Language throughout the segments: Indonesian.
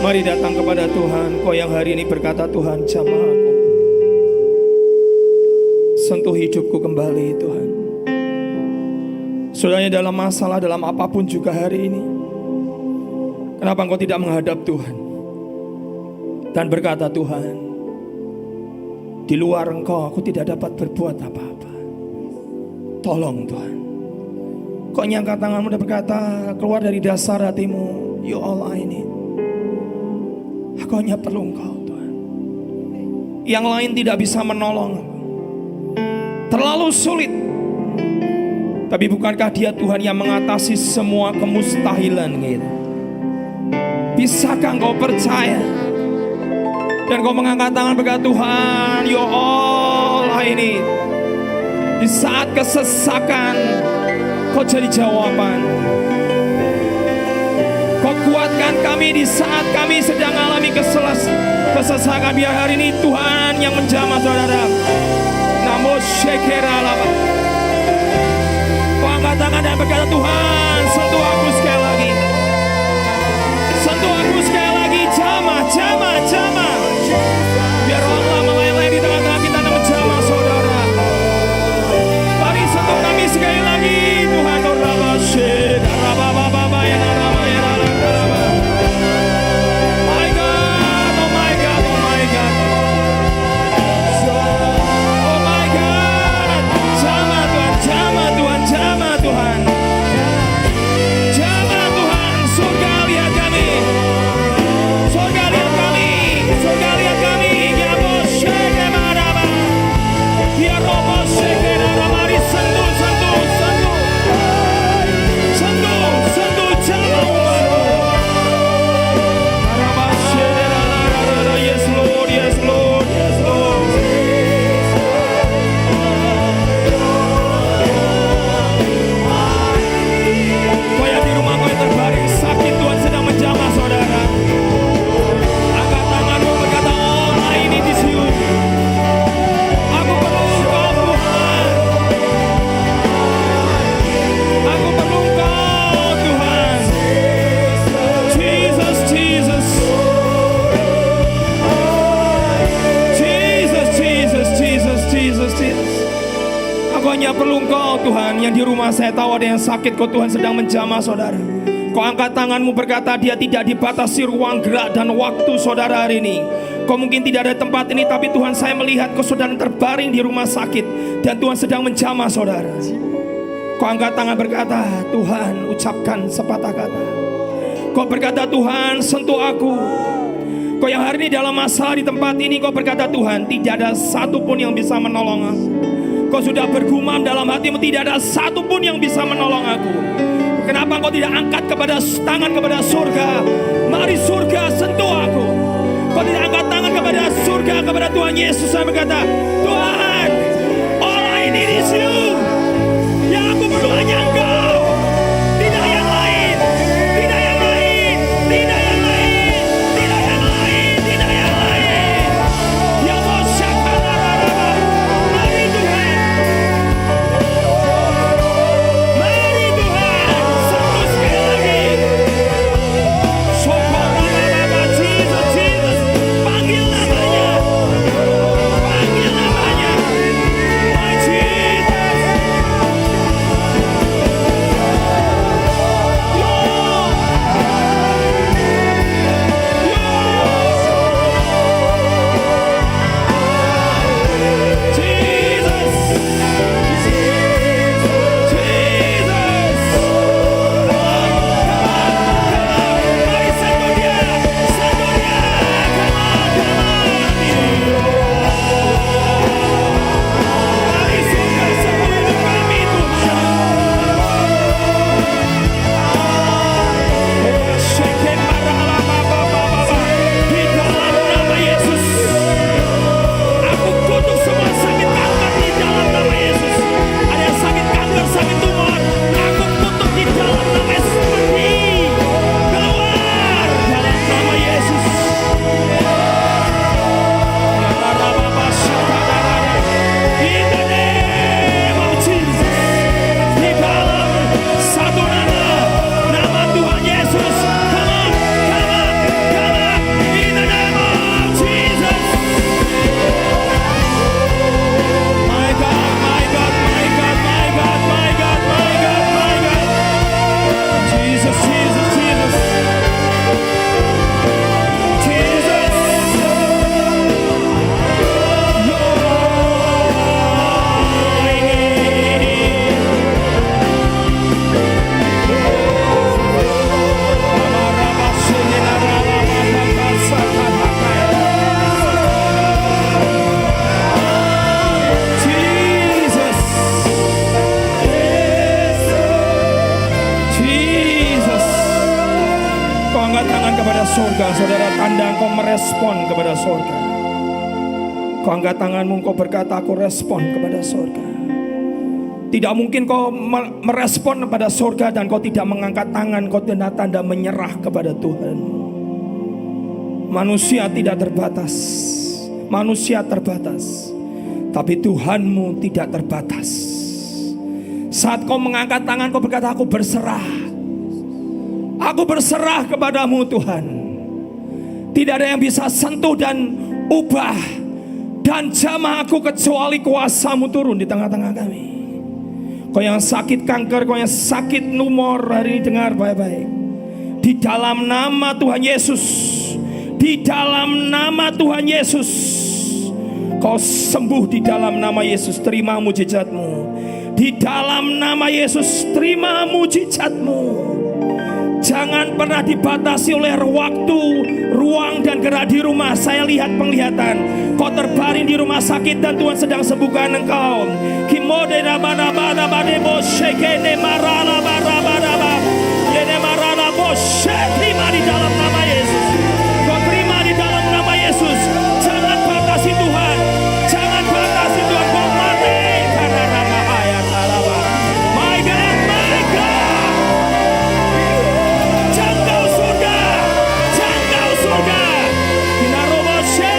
Mari datang kepada Tuhan. Kau yang hari ini berkata, Tuhan, jamah aku, sentuh hidupku kembali Tuhan. Saudaranya dalam masalah, dalam apapun juga hari ini, kenapa engkau tidak menghadap Tuhan dan berkata, Tuhan, di luar engkau aku tidak dapat berbuat apa-apa. Tolong Tuhan. Kau nyangka tanganmu dan berkata, keluar dari dasar hatimu, you all I need. Aku hanya perlu engkau Tuhan. Yang lain tidak bisa menolong aku. Terlalu sulit. Tapi bukankah dia Tuhan yang mengatasi semua kemustahilan gitu? Bisakah engkau percaya? Dan kau mengangkat tangan berkata, Tuhan, you all I need. Di saat kesesakan, kau jadi jawaban. Kau kuatkan kami di saat kami sedang alami kesesakan. Biar hari ini Tuhan yang menjamah saudara. Namo shekera laba. Kau angkat tangan dan berkata, Tuhan, sentuh aku sekali lagi. Sentuh aku sekali lagi. Jamah, jamah, jamah. Biar roh Allah melayang-layang di tengah-tengah kita dan menjamah saudara. Mari sentuh kami sekali lagi. Tuhan, Raba Sheda, Raba Baba ya Raba ya Raba. My God, oh my God, oh my God. Oh my God. Jamah Tuhan, jamah Tuhan, jamah Tuhan. Jamah Tuhan, surga lihat kami. Surga lihat kami. Surga lihat kami. Ya Moshe Maraba. Ya Robo Shekera Mari sentuh, sentuh, sentuh. Sentuh, sentuh jamah umatmu. Maraba Shekera. Yes Lord, yes Lord, yes Lord. Kau yang di rumah, kau yang terbaring sakit, Tuhan sedang menjamah saudara. Angkat tanganmu berkata, all I need is you. Aku perlu engkau Tuhan. Aku perlu engkau Tuhan. Jesus, Jesus. Jesus, Jesus, Jesus, Jesus, Jesus. Aku hanya perlu engkau Tuhan. Yang di rumah saya tahu ada yang sakit, kau Tuhan sedang menjamah saudara. Kau angkat tanganmu berkata, dia tidak dibatasi ruang gerak dan waktu saudara hari ini. Kau mungkin tidak ada tempat ini, tapi Tuhan, saya melihat kau saudara terbaring di rumah sakit dan Tuhan sedang menjamah saudara. Kau angkat tangan berkata, Tuhan, ucapkan sepatah kata. Kau berkata, Tuhan, sentuh aku. Kau yang hari ini dalam masalah di tempat ini, kau berkata, Tuhan, tidak ada satupun yang bisa menolong aku. Kau sudah bergumam dalam hatimu, tidak ada satupun yang bisa menolong aku. Kenapa kau tidak angkat kepada tangan kepada surga? Mari surga sentuh aku. Kau tidak angkat tangan kepada surga, kepada Tuhan Yesus. Saya berkata, Tuhan, all I need is you. Yang aku perlu hanya engkau. Tidak yang lain. Tidak yang lain. Tidak yang lain. Tidak yang lain. Tidak yang lain. Ya Mosyakararara. Mari Tuhan. Mari Tuhan. Sentuh sekali lagi. Jesus, Jesus. Panggil namanya. Panggil namanya. kepada surga. Saudara, tanda engkau merespon kepada surga. Kau angkat tanganmu, kau berkata, aku respon kepada surga. Tidak mungkin kau merespon kepada surga dan kau tidak mengangkat tangan, kau tanda-tanda menyerah kepada Tuhan. Manusia tidak terbatas. Manusia terbatas, tapi Tuhanmu tidak terbatas. Saat kau mengangkat tangan, kau berkata, aku berserah. Aku berserah kepadamu Tuhan. Tidak ada yang bisa sentuh dan ubah dan jamah aku kecuali kuasa-Mu turun di tengah-tengah kami. Kau yang sakit kanker, kau yang sakit tumor, hari ini dengar baik-baik. Di dalam nama Tuhan Yesus, di dalam nama Tuhan Yesus, kau sembuh di dalam nama Yesus. Terima mujizat-Mu. Di dalam nama Yesus, terima mujizat-Mu. Jangan pernah dibatasi oleh waktu, ruang dan gerak di rumah. Saya lihat penglihatan. Kau terbaring di rumah sakit dan Tuhan sedang sembuhkan engkau. Kimode rabana badebo shekene marala barabara. Yene marala boshe. Terima di dalam nama Yesus. Kau terima di dalam nama Yesus. Jangan batasi Tuhan. Jangan batasi Tuhan. Kau mati karena nama ayat Allah. My God, my God. Jangkau surga. Jangkau surga. Binaroboshe.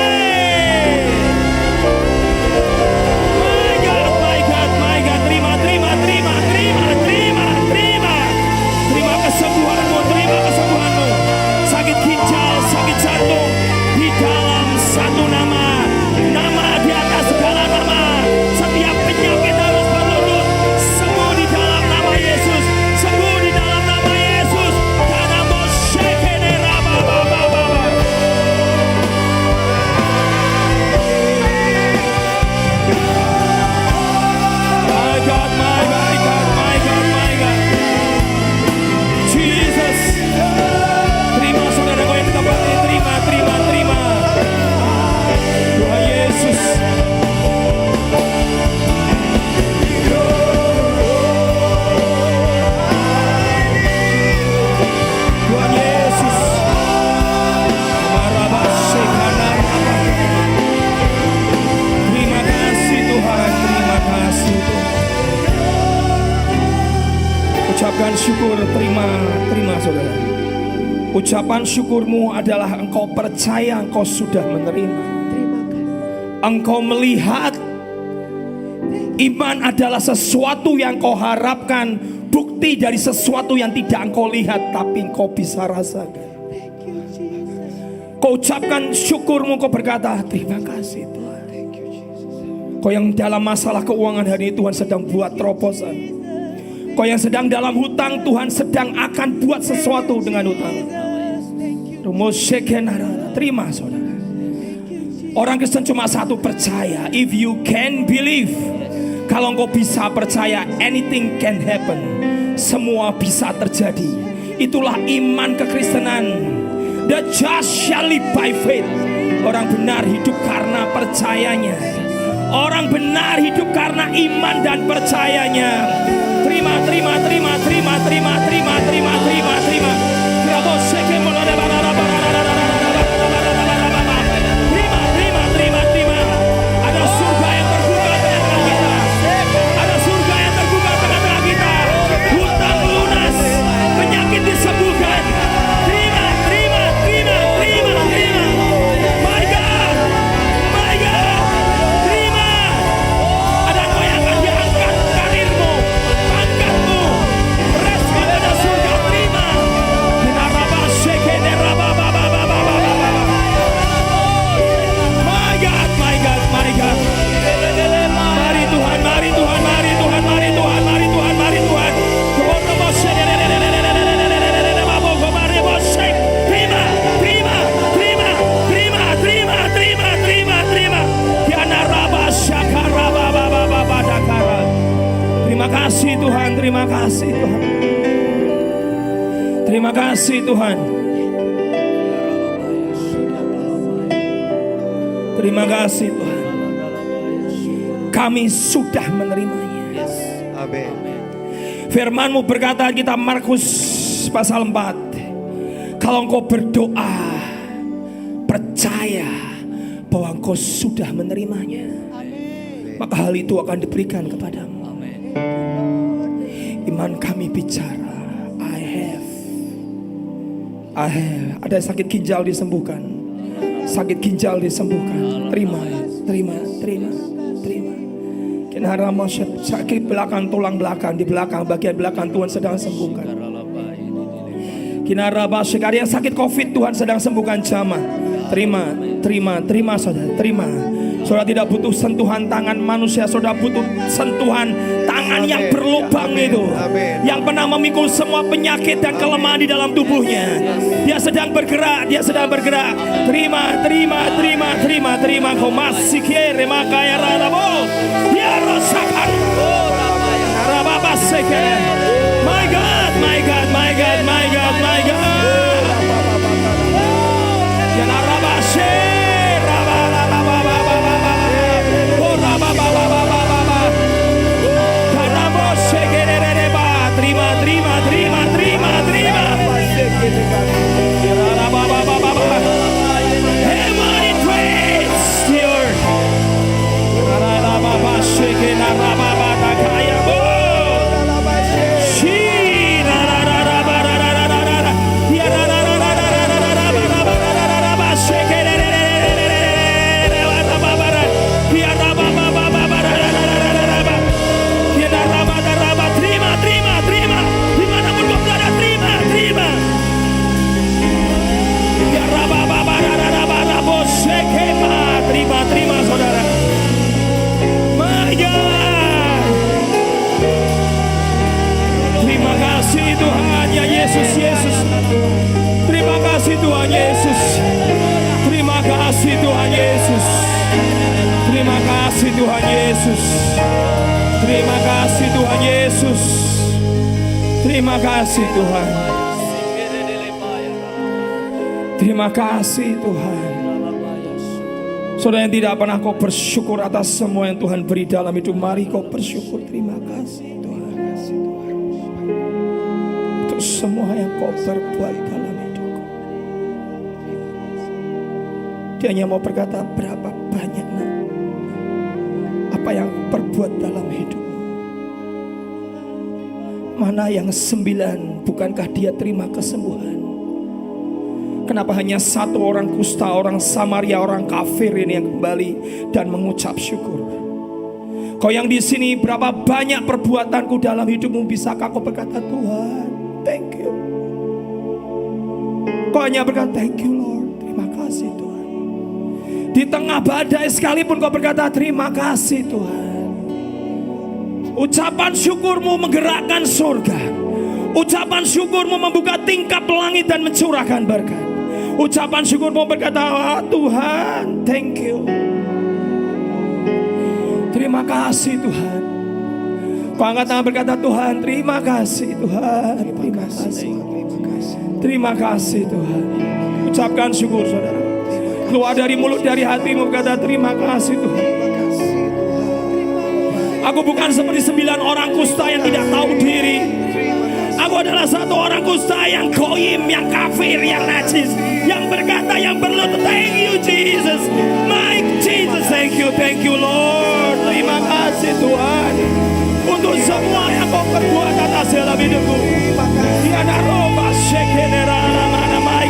My God, my God, my God. Terima, terima, terima, terima, terima, terima. Terima kesembuhanmu, terima kesembuhanmu. Sakit ginjal, sakit jantung, di dalam satu nama, nama di atas segala nama. Setiap penyakit harus berlutut. Sembuh di dalam nama Yesus. Sembuh di dalam nama Yesus. Karena moshekene rababababa. My God, my God, my God, my God. Jesus. Terima saudara kau yang kita berkati. Terima, terima, terima. Tuhan Yesus. Tuhan Yesus. Terima kasih Tuhan. Terima kasih Tuhan. Ucapkan syukur. Terima, terima saudara. Ucapan syukurmu adalah engkau percaya engkau sudah menerima. Engkau melihat iman adalah sesuatu yang kau harapkan, bukti dari sesuatu yang tidak engkau lihat tapi engkau bisa rasakan. Kau ucapkan syukurmu, kau berkata terima kasih Tuhan. Kau yang dalam masalah keuangan hari ini Tuhan sedang buat terobosan. Kau yang sedang dalam hutang, Tuhan sedang akan buat sesuatu dengan hutang. Terima saudara. Orang Kristen cuma satu, percaya. If you can believe, kalau engkau bisa percaya, anything can happen. Semua bisa terjadi. Itulah iman kekristenan. The just shall live by faith. Orang benar hidup karena percayanya. Orang benar hidup karena iman dan percayanya. Terima, terima, terima, terima, terima, terima, terima, terima, terima. Terima, terima, terima, terima. Ada surga yang terbuka tengah-tengah kita. Ada surga yang terbuka tengah-tengah kita. Hutang lunas, penyakit disembuhkan. Terima, terima, terima, terima, terima. My God, my God. Terima. Ada engkau yang akan diangkat karirmu, pangkatmu. Respon pada surga, terima. My God, my God, my God. Mari Tuhan, mari Tuhan, mari Tuhan, mari Tuhan, mari Tuhan, mari Tuhan. Terima, terima, terima, terima, terima, terima, terima, terima. Terima kasih Tuhan, terima kasih Tuhan. Terima kasih Tuhan. Terima kasih Tuhan. Kami sudah menerimanya. Amin. Firman-Mu berkata kita Markus pasal 4. Kalau engkau berdoa, percaya bahwa engkau sudah menerimanya, maka hal itu akan diberikan kepadamu. Iman kami bicara, I have. Ada sakit ginjal disembuhkan, sakit ginjal disembuhkan. Terima. Kenarama sakit belakang, tulang belakang, di belakang, bagian belakang Tuhan sedang sembuhkan. Kinaraba sekali yang sakit COVID Tuhan sedang sembuhkan jamaah. Terima saudara, terima. Saudara tidak butuh sentuhan tangan manusia, saudara butuh sentuhan tangan yang berlubang itu, yang pernah memikul semua penyakit dan kelemahan di dalam tubuhnya. Dia sedang bergerak. Terima. Kau masih kere makaya rarabo. Dia rosakan. Rababa sekere. My God. Ya narabashe. Terima saudara. My God. Terima kasih Tuhan ya Yesus. Terima kasih Tuhan Yesus. Terima kasih Tuhan Yesus. Terima kasih Tuhan Yesus. Terima kasih Tuhan Yesus. Terima kasih Tuhan. Terima kasih Tuhan. Saudara yang tidak pernah kau bersyukur atas semua yang Tuhan beri dalam hidup, mari kau bersyukur. Terima kasih Tuhan. Untuk semua yang kau perbuat dalam hidupku. Dia hanya mau berkata, berapa banyak nak apa yang perbuat dalam hidupmu. Mana yang 9, bukankah dia terima kesembuhan? Kenapa hanya satu orang kusta, orang Samaria, orang kafir ini yang kembali dan mengucap syukur? Kau yang di sini, berapa banyak perbuatanku dalam hidupmu, bisakah kau berkata, Tuhan, thank you. Kau hanya berkata, thank you Lord, terima kasih Tuhan. Di tengah badai sekalipun kau berkata, terima kasih Tuhan. Ucapan syukurmu menggerakkan surga. Ucapan syukurmu membuka tingkap langit dan mencurahkan berkat. Ucapan syukurmu berkata, Tuhan, thank you. Terima kasih Tuhan. Kau angkat tangan berkata, Tuhan, terima kasih Tuhan. Terima kasih. Terima kasih Tuhan. Ucapkan syukur saudara. Keluar dari mulut, dari hatimu berkata, terima kasih Tuhan. Aku bukan seperti 9 orang kusta yang tidak tahu diri. Aku adalah satu orang kusta yang goyim, yang kafir, yang najis, yang berkata, yang berlutut, thank you Jesus, my Jesus, thank you Lord. Terima kasih Tuhan untuk semua yang kau perbuat atas dalam hidupku. Tiada roba shekenera mana, my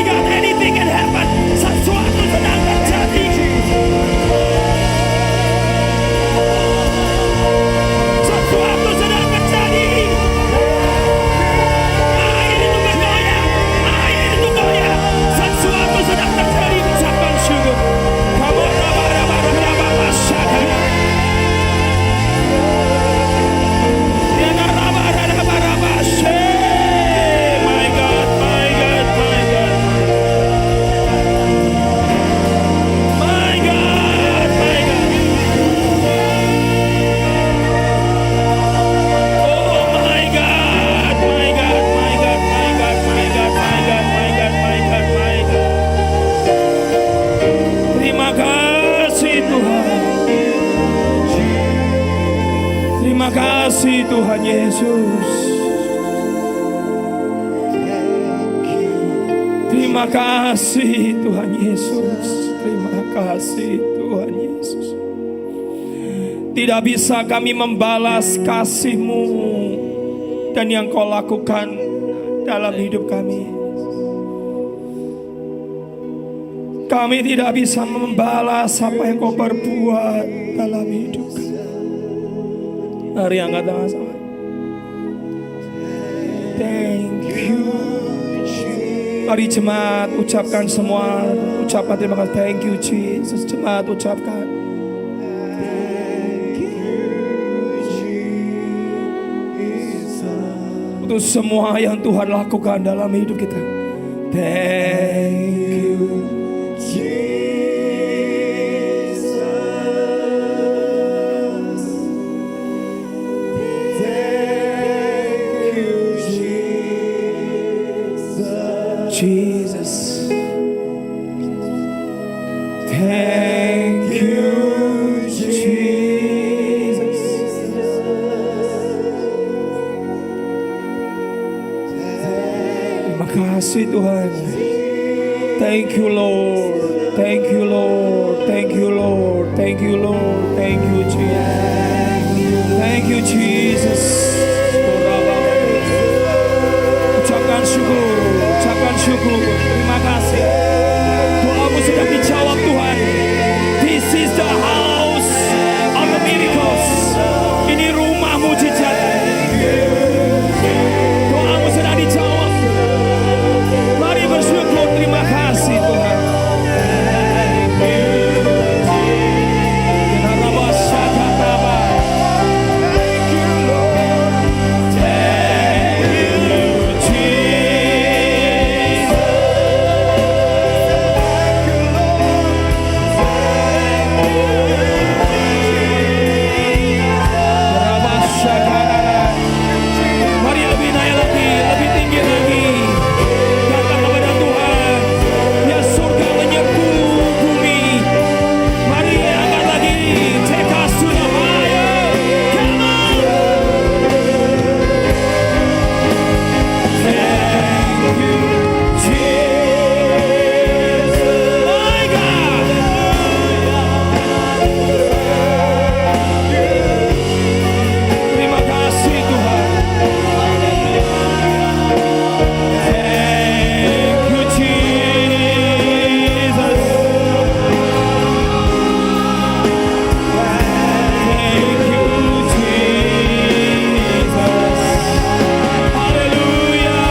God, anything can happen. Sesuatu sedang terjadi. Sesuatu sedang terjadi. Sesuatu sedang terjadi. Ucapkan syukur. Kamu raba-raba syakana. Dia raba-raba syakana. My God. Terima kasih Tuhan Yesus. Terima kasih Tuhan Yesus. Terima kasih Tuhan Yesus. Tidak bisa kami membalas kasih-Mu dan yang Kau lakukan dalam hidup kami. Kami tidak bisa membalas apa yang Kau perbuat dalam hidup kami. Mari angkat tangan sama. Thank you. Mari jemaat ucapkan semua. Ucapkan terima kasih. Thank you Jesus. Jemaat ucapkan. Untuk semua yang Tuhan lakukan dalam hidup kita. Thank you Jesus. Thank you Jesus. Thank you Jesus. Terima kasih Tuhan. Thank you Lord. Thank you Lord. Thank you Lord. Thank you Lord. Thank you Jesus. Thank you Jesus. Ucapkan syukur. Ucapkan syukur. Terima kasih. Doamu sudah dijawab Tuhan. This is the house of the miracles. Ini rumah mujizat. Doamu sudah dijawab. Mari bersyukur, terima kasih Tuhan. Mari lebih naik lagi, lebih tinggi lagi. Datang kepada Tuhan. Ya surga menyerbu bumi. Mari angkat lagi. Take us to the higher. Come on. Thank you Jesus. My God. Terima kasih Tuhan. Thank you Jesus. Thank you Jesus. Hallelujah.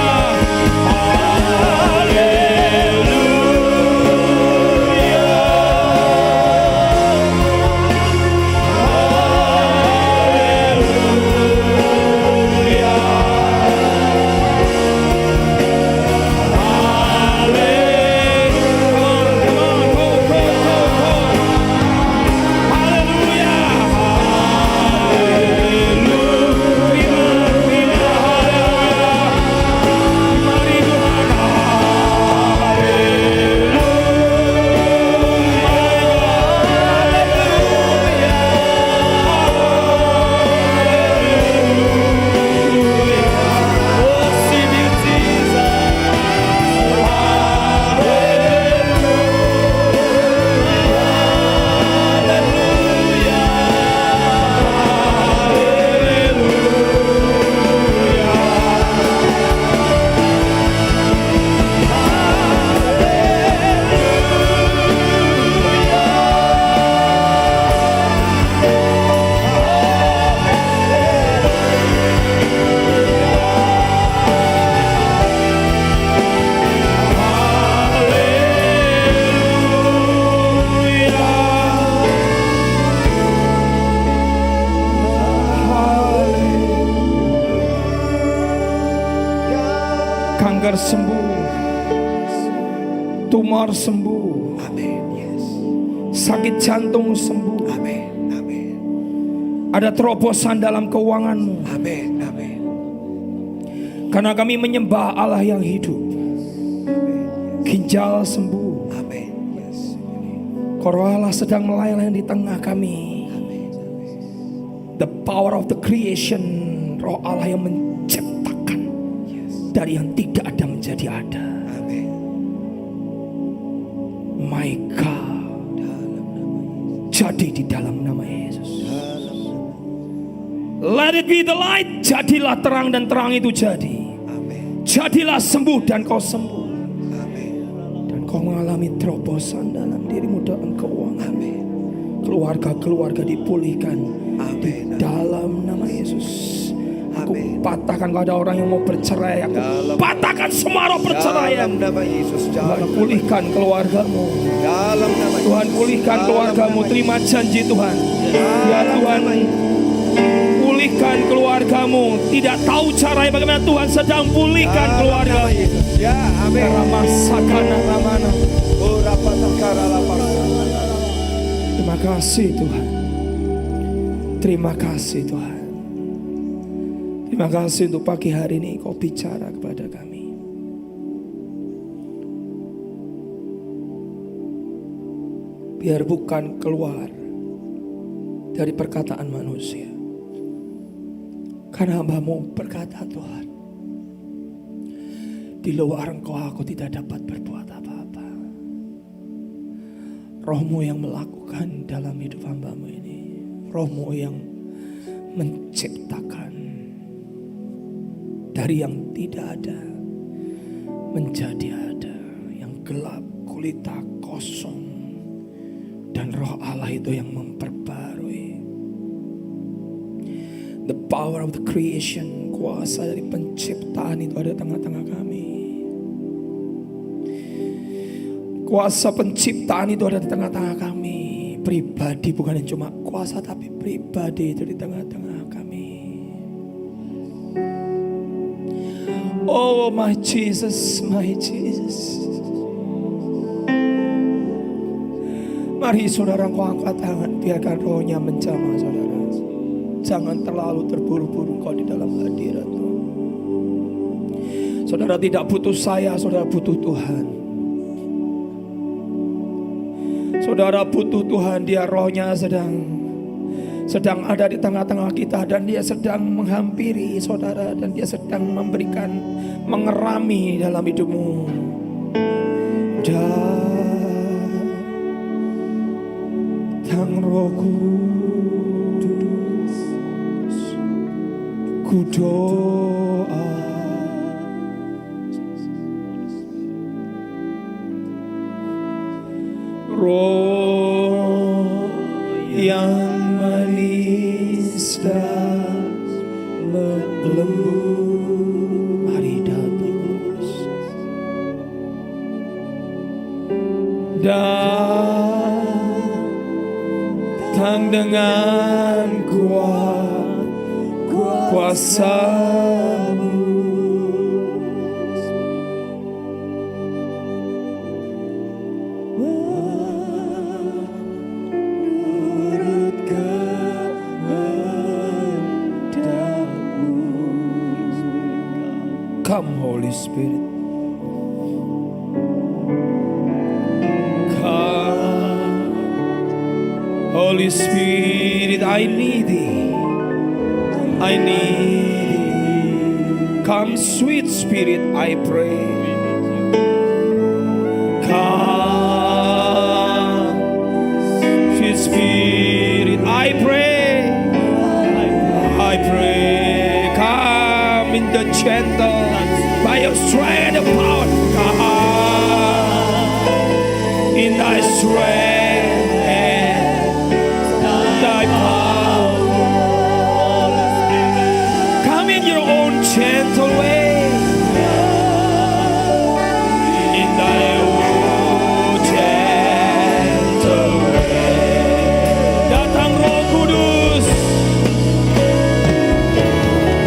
Kanker sembuh, tumor sembuh, Amin. Yes. sakit jantung sembuh, Amin. Amin. ada terobosan dalam keuanganmu. Amin. Amin. Karena kami menyembah Allah yang hidup. Ginjal sembuh. Amin. Yes. Roh Allah sedang melayani di tengah kami. The power of the creation, Roh Allah yang menciptakan dari yang tidak ada menjadi ada. Amin. jadi di dalam nama Yesus. Let it be the light. Jadilah terang dan terang itu jadi. Amin. Jadilah sembuh dan kau sembuh. Amin. Dan kau mengalami terobosan dalam dirimu dalam keuangan. Amin. Keluarga-keluarga dipulihkan di Amin. dalam nama Yesus. Aku Amin. patahkan kalau ada orang yang mau bercerai, aku Dalam- patahkan semua roh perceraian. Dalam nama Yesus. Tuhan Dalam pulihkan keluargamu. dalam nama Tuhan Yesus. pulihkan Dalam keluargamu. nama Terima janji Tuhan. Ya Dalam Tuhan, nama Yesus. pulihkan keluargamu. Tidak tahu caranya bagaimana, Tuhan sedang pulihkan Dalam keluarga. nama Yesus. Ya, amin. Ramasakana ramana. Oh, rapatakara lapasa. Terima kasih Tuhan. Terima kasih Tuhan. Terima kasih untuk pagi hari ini kau bicara kepada kami. Biar bukan keluar dari perkataan manusia. Karena hamba-Mu berkata Tuhan, di luar Engkau aku tidak dapat berbuat apa-apa. Roh-Mu yang melakukan dalam hidup hamba-Mu ini. Roh-Mu yang menciptakan dari yang tidak ada menjadi ada, yang gelap gulita kosong, dan Roh Allah itu yang memperbarui. The power of the creation, kuasa dari penciptaan itu ada di tengah-tengah kami. Kuasa penciptaan itu ada di tengah-tengah kami. Pribadi, bukan yang cuma kuasa, tapi pribadi itu di tengah-tengah kami. Oh my Jesus, my Jesus. Mari saudara, kau angkat tangan, biarkan rohnya menjamah saudara. Jangan terlalu terburu-buru kau di dalam hadirat Tuhan. Saudara tidak butuh saya, saudara butuh Tuhan. Saudara butuh Tuhan, dia rohnya sedang ada di tengah-tengah kita, dan dia sedang menghampiri saudara, dan dia sedang memberikan, mengerami dalam hidupmu. Datang Roh Kudus, ku doa. Roh yang manis dan lembut, mari datang dengan kuasa-Mu. Come Holy Spirit, come Holy Spirit, I need Thee, I need Thee. Come sweet Spirit, I pray. Come sweet Spirit, I pray, I pray. Come in the gentle, by your strength and power. Come in Thy strength and Thy power. Come in your own gentle way. In Thy own gentle way. Datang Roh Kudus.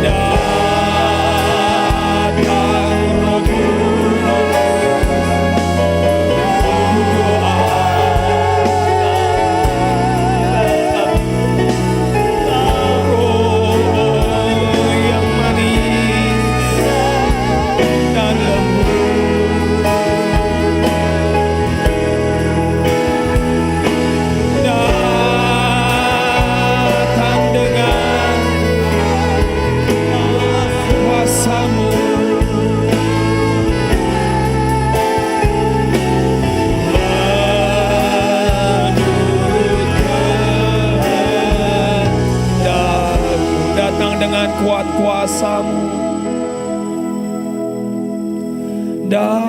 Datang Roh Kudus. kuasa-Mu. Dan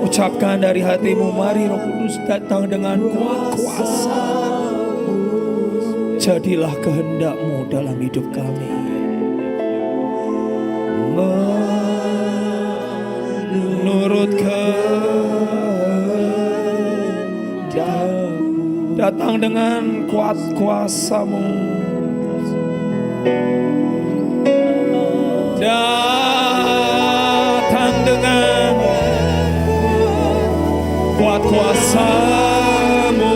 ucapkan dari hatimu, mari Roh Kudus datang dengan kuat kuasa. Jadilah kehendak-Mu dalam hidup kami. Menurut kehendak-Mu, datang dengan kuat kuasa-Mu. Datang dengan kuat kuasa-Mu.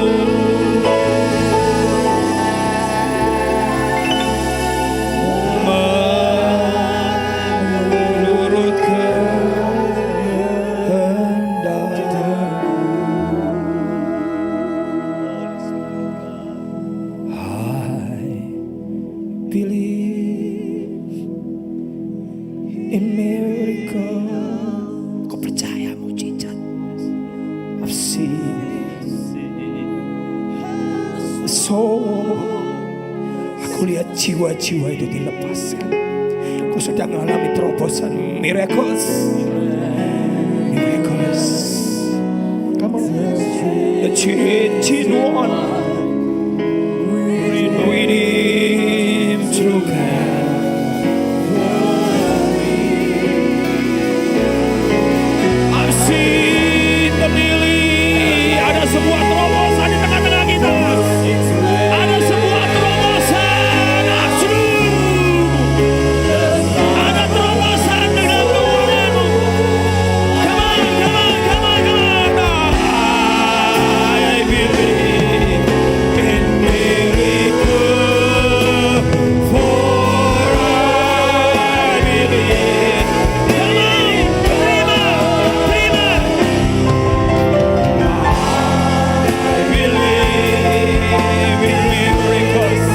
Menurut kehendak-Mu. I believe in miracle. Aku percaya mujizat. I've seen. So, aku lihat jiwa-jiwa itu dilepaskan. Aku sedang mengalami terobosan miracles. Miracles. Come on. The genuine redeemed through I've seen the lily. Ada sebuah terobosan di tengah-tengah kita. Ada sebuah terobosan absolut. Ada terobosan dengan Tuhan-Mu. Come on, come on, come on, come on. I believe in miracle, for I believe. Come on, terima, terima. I believe in miracles.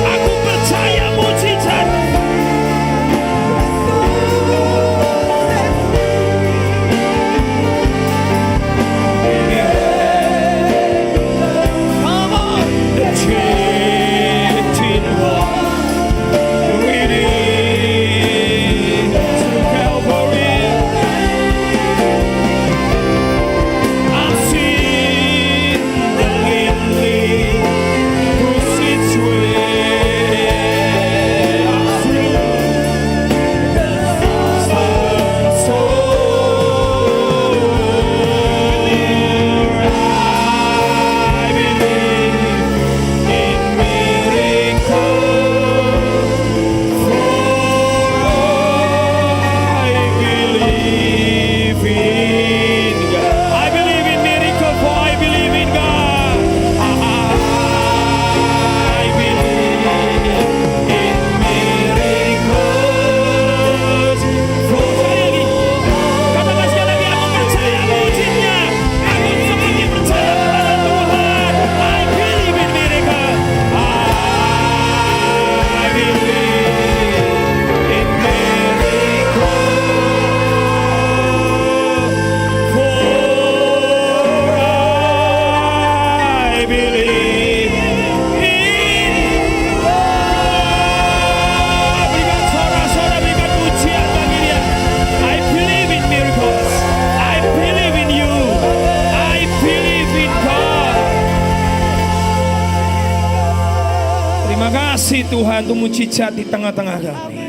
Aku percaya mujizat. Come on, the genuine redeemed through Calvary. I've seen the lily whose its way through the soul. I believe in miracles, for I believe in God. I believe in miracles, for I believe in God. I believe in miracles, for katakan sekali lagi, aku percaya mujizatnya. Aku semakin percaya kepada Tuhan. I believe in miracles. I believe in miracles, for I believe in God. Berikan sorak-sorai, berikan pujian bagi Dia. I believe in miracles. I believe in you. I believe in God. Terima kasih Tuhan untuk mujizat di tengah-tengah kami.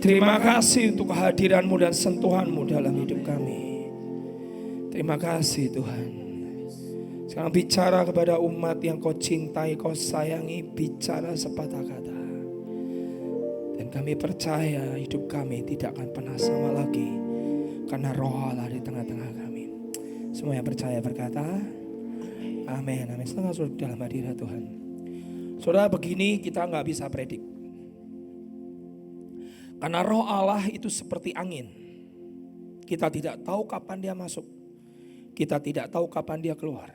Terima kasih untuk kehadiran-Mu dan sentuhan-Mu dalam hidup kami. Terima kasih Tuhan. Sekarang bicara kepada umat yang Kau cintai, Kau sayangi, bicara sepatah kata. Dan kami percaya hidup kami tidak akan pernah sama lagi, karena Roh Allah di tengah-tengah kami. Semua yang percaya berkata, amin, amin. Setengah sudah dalam hadirat Tuhan. Saudara, begini kita nggak bisa predik. Karena Roh Allah itu seperti angin. Kita tidak tahu kapan dia masuk. Kita tidak tahu kapan dia keluar.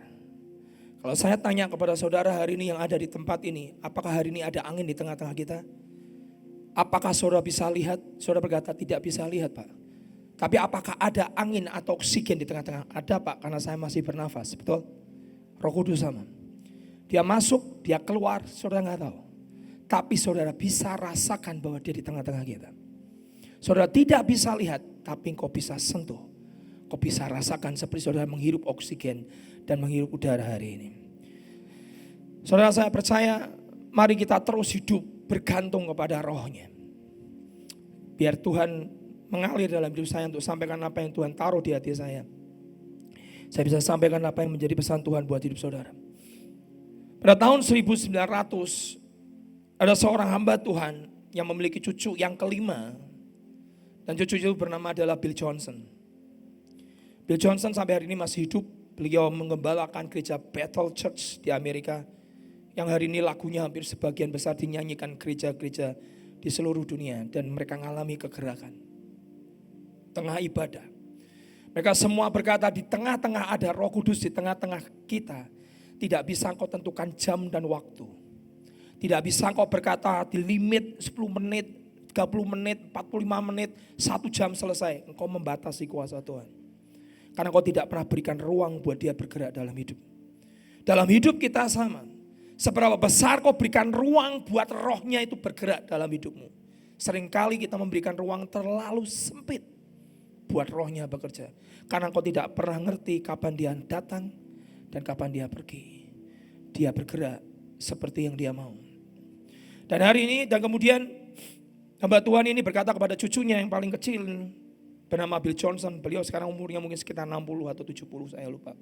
Kalau saya tanya kepada saudara hari ini yang ada di tempat ini, apakah hari ini ada angin di tengah-tengah kita? Apakah saudara bisa lihat? Saudara berkata tidak bisa lihat, Pak. Tapi apakah ada angin atau oksigen di tengah-tengah? Ada, Pak, karena saya masih bernafas, betul? Roh Kudus sama. Dia masuk, dia keluar, saudara nggak tahu. tapi saudara bisa rasakan bahwa dia di tengah-tengah kita. Saudara tidak bisa lihat, tapi engkau bisa sentuh. Kau bisa rasakan seperti saudara menghirup oksigen dan menghirup udara hari ini. Saudara, saya percaya mari kita terus hidup bergantung kepada rohnya. Biar Tuhan mengalir dalam hidup saya untuk sampaikan apa yang Tuhan taruh di hati saya. Saya bisa sampaikan apa yang menjadi pesan Tuhan buat hidup saudara. Pada tahun 1900 ada seorang hamba Tuhan yang memiliki cucu yang kelima. Dan cucu itu bernama adalah Bill Johnson. Bill Johnson sampai hari ini masih hidup. Beliau mengembalakan gereja Bethel Church di Amerika. Yang hari ini lagunya hampir sebagian besar dinyanyikan gereja-gereja di seluruh dunia. Dan mereka mengalami kegerakan. Tengah ibadah. Mereka semua berkata di tengah-tengah ada Roh Kudus di tengah-tengah kita. Tidak bisa engkau tentukan jam dan waktu. Tidak bisa engkau berkata di limit 10 menit, 30 menit, 45 menit, 1 jam selesai. Engkau membatasi kuasa Tuhan. Karena engkau tidak pernah berikan ruang buat dia bergerak dalam hidup. Dalam hidup kita sama. Seberapa besar kau berikan ruang buat rohnya itu bergerak dalam hidupmu. Seringkali kita memberikan ruang terlalu sempit buat rohnya bekerja. Karena engkau tidak pernah ngerti kapan dia datang dan kapan dia pergi. Dia bergerak seperti yang dia mau. Dan hari ini dan kemudian hamba Tuhan ini berkata kepada cucunya yang paling kecil bernama Bill Johnson. Beliau sekarang umurnya mungkin sekitar 60 atau 70, saya lupa.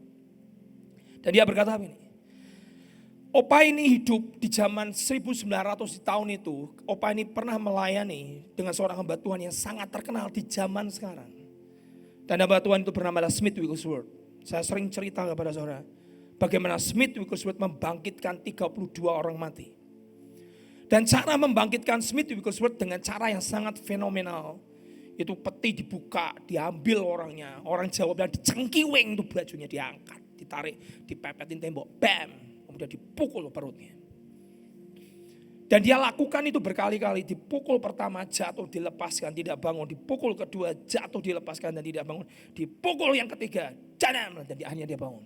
Dan dia berkata begini. Opa ini hidup di zaman 1900 di tahun itu. Opa ini pernah melayani dengan seorang hamba Tuhan yang sangat terkenal di zaman sekarang. Dan hamba Tuhan itu bernama Smith Wigglesworth. Saya sering cerita kepada saudara. Bagaimana Smith Wigglesworth membangkitkan 32 orang mati. Dan cara membangkitkan Smith Wigglesworth dengan cara yang sangat fenomenal. Itu peti dibuka, diambil orangnya. Orang Jawa bilang dicengkiweng, itu bajunya diangkat, ditarik, dipepetin tembok, bam. Kemudian dipukul perutnya. Dan dia lakukan itu berkali-kali. Dipukul pertama jatuh dilepaskan tidak bangun. Dipukul kedua jatuh dilepaskan dan tidak bangun. Dipukul yang ketiga janam dan akhirnya dia bangun.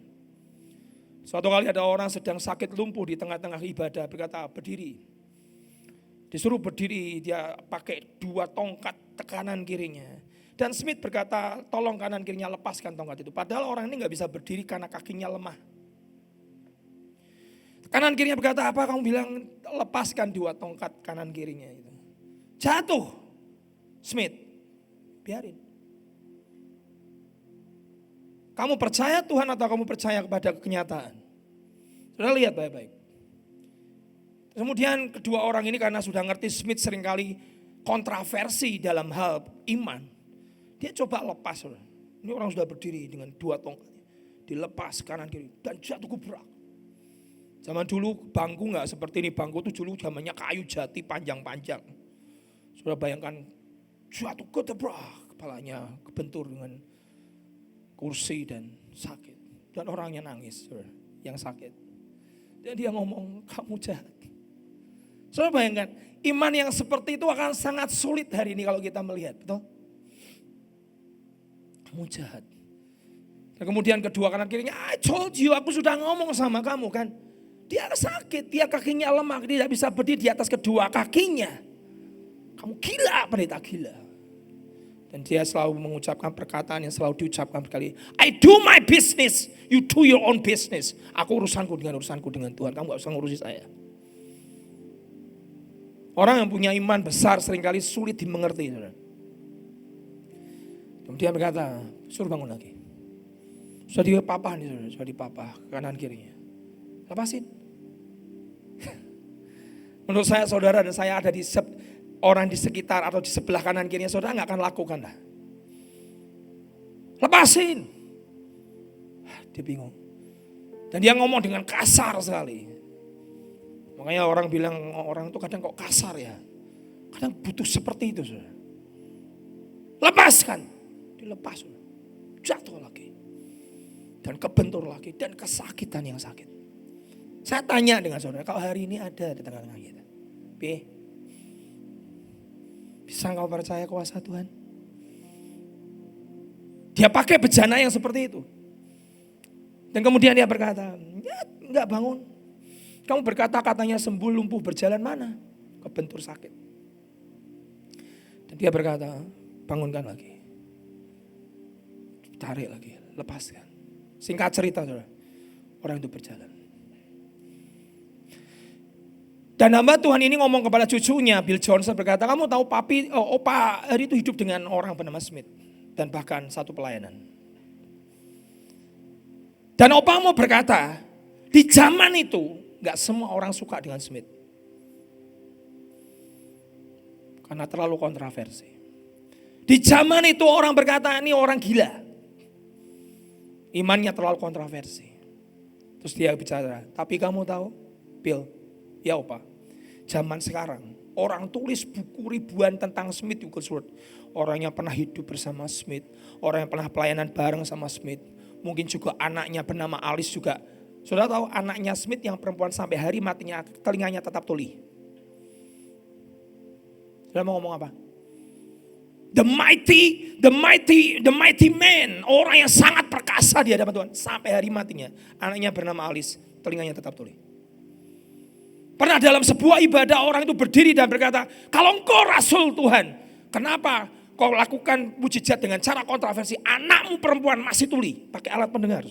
Suatu kali ada orang sedang sakit lumpuh di tengah-tengah ibadah berkata berdiri. Disuruh berdiri dia pakai 2 tongkat kanan kirinya. Dan Smith berkata tolong kanan kirinya lepaskan tongkat itu. Padahal orang ini gak bisa berdiri karena kakinya lemah. Kanan kirinya berkata apa kamu bilang lepaskan 2 tongkat kanan kirinya itu. Jatuh Smith, biarin. Kamu percaya Tuhan atau kamu percaya kepada kenyataan? Sudah lihat baik-baik. Kemudian kedua orang ini karena sudah ngerti Smith seringkali kontroversi dalam hal iman. Dia coba lepas. Ini orang sudah berdiri dengan 2 tongkat. Dilepas kanan kiri dan jatuh gebrak. Zaman dulu bangku nggak seperti ini, bangku itu dulu zamannya kayu jati panjang-panjang. Sudah bayangkan jatuh ketebrak, kepalanya kebentur dengan kursi dan sakit. Dan orangnya nangis, yang sakit. Dan dia ngomong, kamu jahat. Saudara bayangkan, iman yang seperti itu akan sangat sulit hari ini kalau kita melihat, betul? Kamu jahat. Dan kemudian kedua kanan kirinya, I told you, aku sudah ngomong sama kamu kan. Dia sakit, dia kakinya lemah, dia tidak bisa berdiri di atas kedua kakinya. Kamu gila, pendeta gila. Dan dia selalu mengucapkan perkataan yang selalu diucapkan berkali. I do my business, you do your own business. Aku urusanku dengan Tuhan, kamu gak usah ngurusi saya. Orang yang punya iman besar seringkali sulit dimengerti. Kemudian berkata, suruh bangun lagi. Sudah dipapah nih, sudah dipapah kanan kirinya. Lepasin. Menurut saya saudara dan saya ada di orang di sekitar atau di sebelah kanan kirinya saudara nggak akan lakukan lah. Lepasin. Dia bingung. Dan dia ngomong dengan kasar sekali. Makanya orang bilang orang itu kadang kok kasar ya. Kadang butuh seperti itu saudara. Lepaskan. Dilepas. Jatuh lagi. Dan kebentur lagi. Dan kesakitan yang sakit. Saya tanya dengan saudara, kalau hari ini ada di tengah-tengah kita. Bisa engkau percaya kuasa Tuhan? Dia pakai bejana yang seperti itu. Dan kemudian dia berkata, ya enggak bangun. Kamu berkata katanya sembuh lumpuh berjalan mana? kebentur sakit. Dan dia berkata, bangunkan lagi. Tarik lagi, lepaskan. Singkat cerita, saudara, orang itu berjalan. Dan hamba Tuhan ini ngomong kepada cucunya, Bill Johnson, berkata, kamu tahu opa hari itu hidup dengan orang bernama Smith. Dan bahkan satu pelayanan. Dan opa mau berkata, di zaman itu gak semua orang suka dengan Smith. Karena terlalu kontroversi. Di zaman itu orang berkata, ini orang gila. Imannya terlalu kontroversi. Terus dia bicara, tapi kamu tahu, Bill, ya opa, zaman sekarang orang tulis buku ribuan tentang Smith Wigglesworth. Orang yang pernah hidup bersama Smith, orang yang pernah pelayanan bareng sama Smith. Mungkin juga anaknya bernama Alice juga. Sudah tahu anaknya Smith yang perempuan sampai hari matinya telinganya tetap tuli. Sudah mau ngomong apa? The mighty man, orang yang sangat perkasa di hadapan Tuhan sampai hari matinya. Anaknya bernama Alice, telinganya tetap tuli. Pernah dalam sebuah ibadah orang itu berdiri dan berkata, kalau engkau rasul Tuhan, kenapa kau lakukan mujizat dengan cara kontroversi? Anakmu perempuan masih tuli, pakai alat pendengar.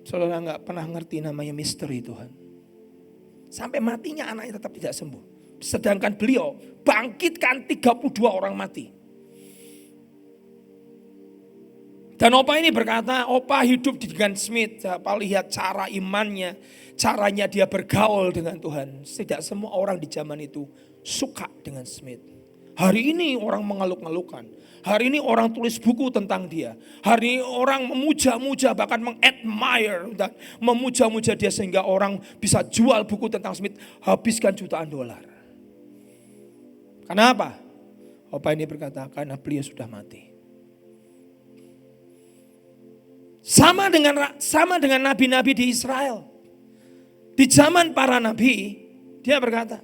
Saudara nggak pernah ngerti namanya misteri Tuhan. Sampai matinya anaknya tetap tidak sembuh. Sedangkan beliau bangkitkan 32 orang mati. Dan opa ini berkata, opa hidup dengan Smith. Opa lihat cara imannya, caranya dia bergaul dengan Tuhan. Tidak semua orang di zaman itu suka dengan Smith. Hari ini orang mengeluk-ngelukan. Hari ini orang tulis buku tentang dia. Hari ini orang memuja-muja, bahkan meng-admire dan memuja-muja dia sehingga orang bisa jual buku tentang Smith, habiskan jutaan dolar. Kenapa? Opa ini berkata, karena beliau sudah mati. Sama dengan nabi-nabi di Israel. Di zaman para nabi, dia berkata,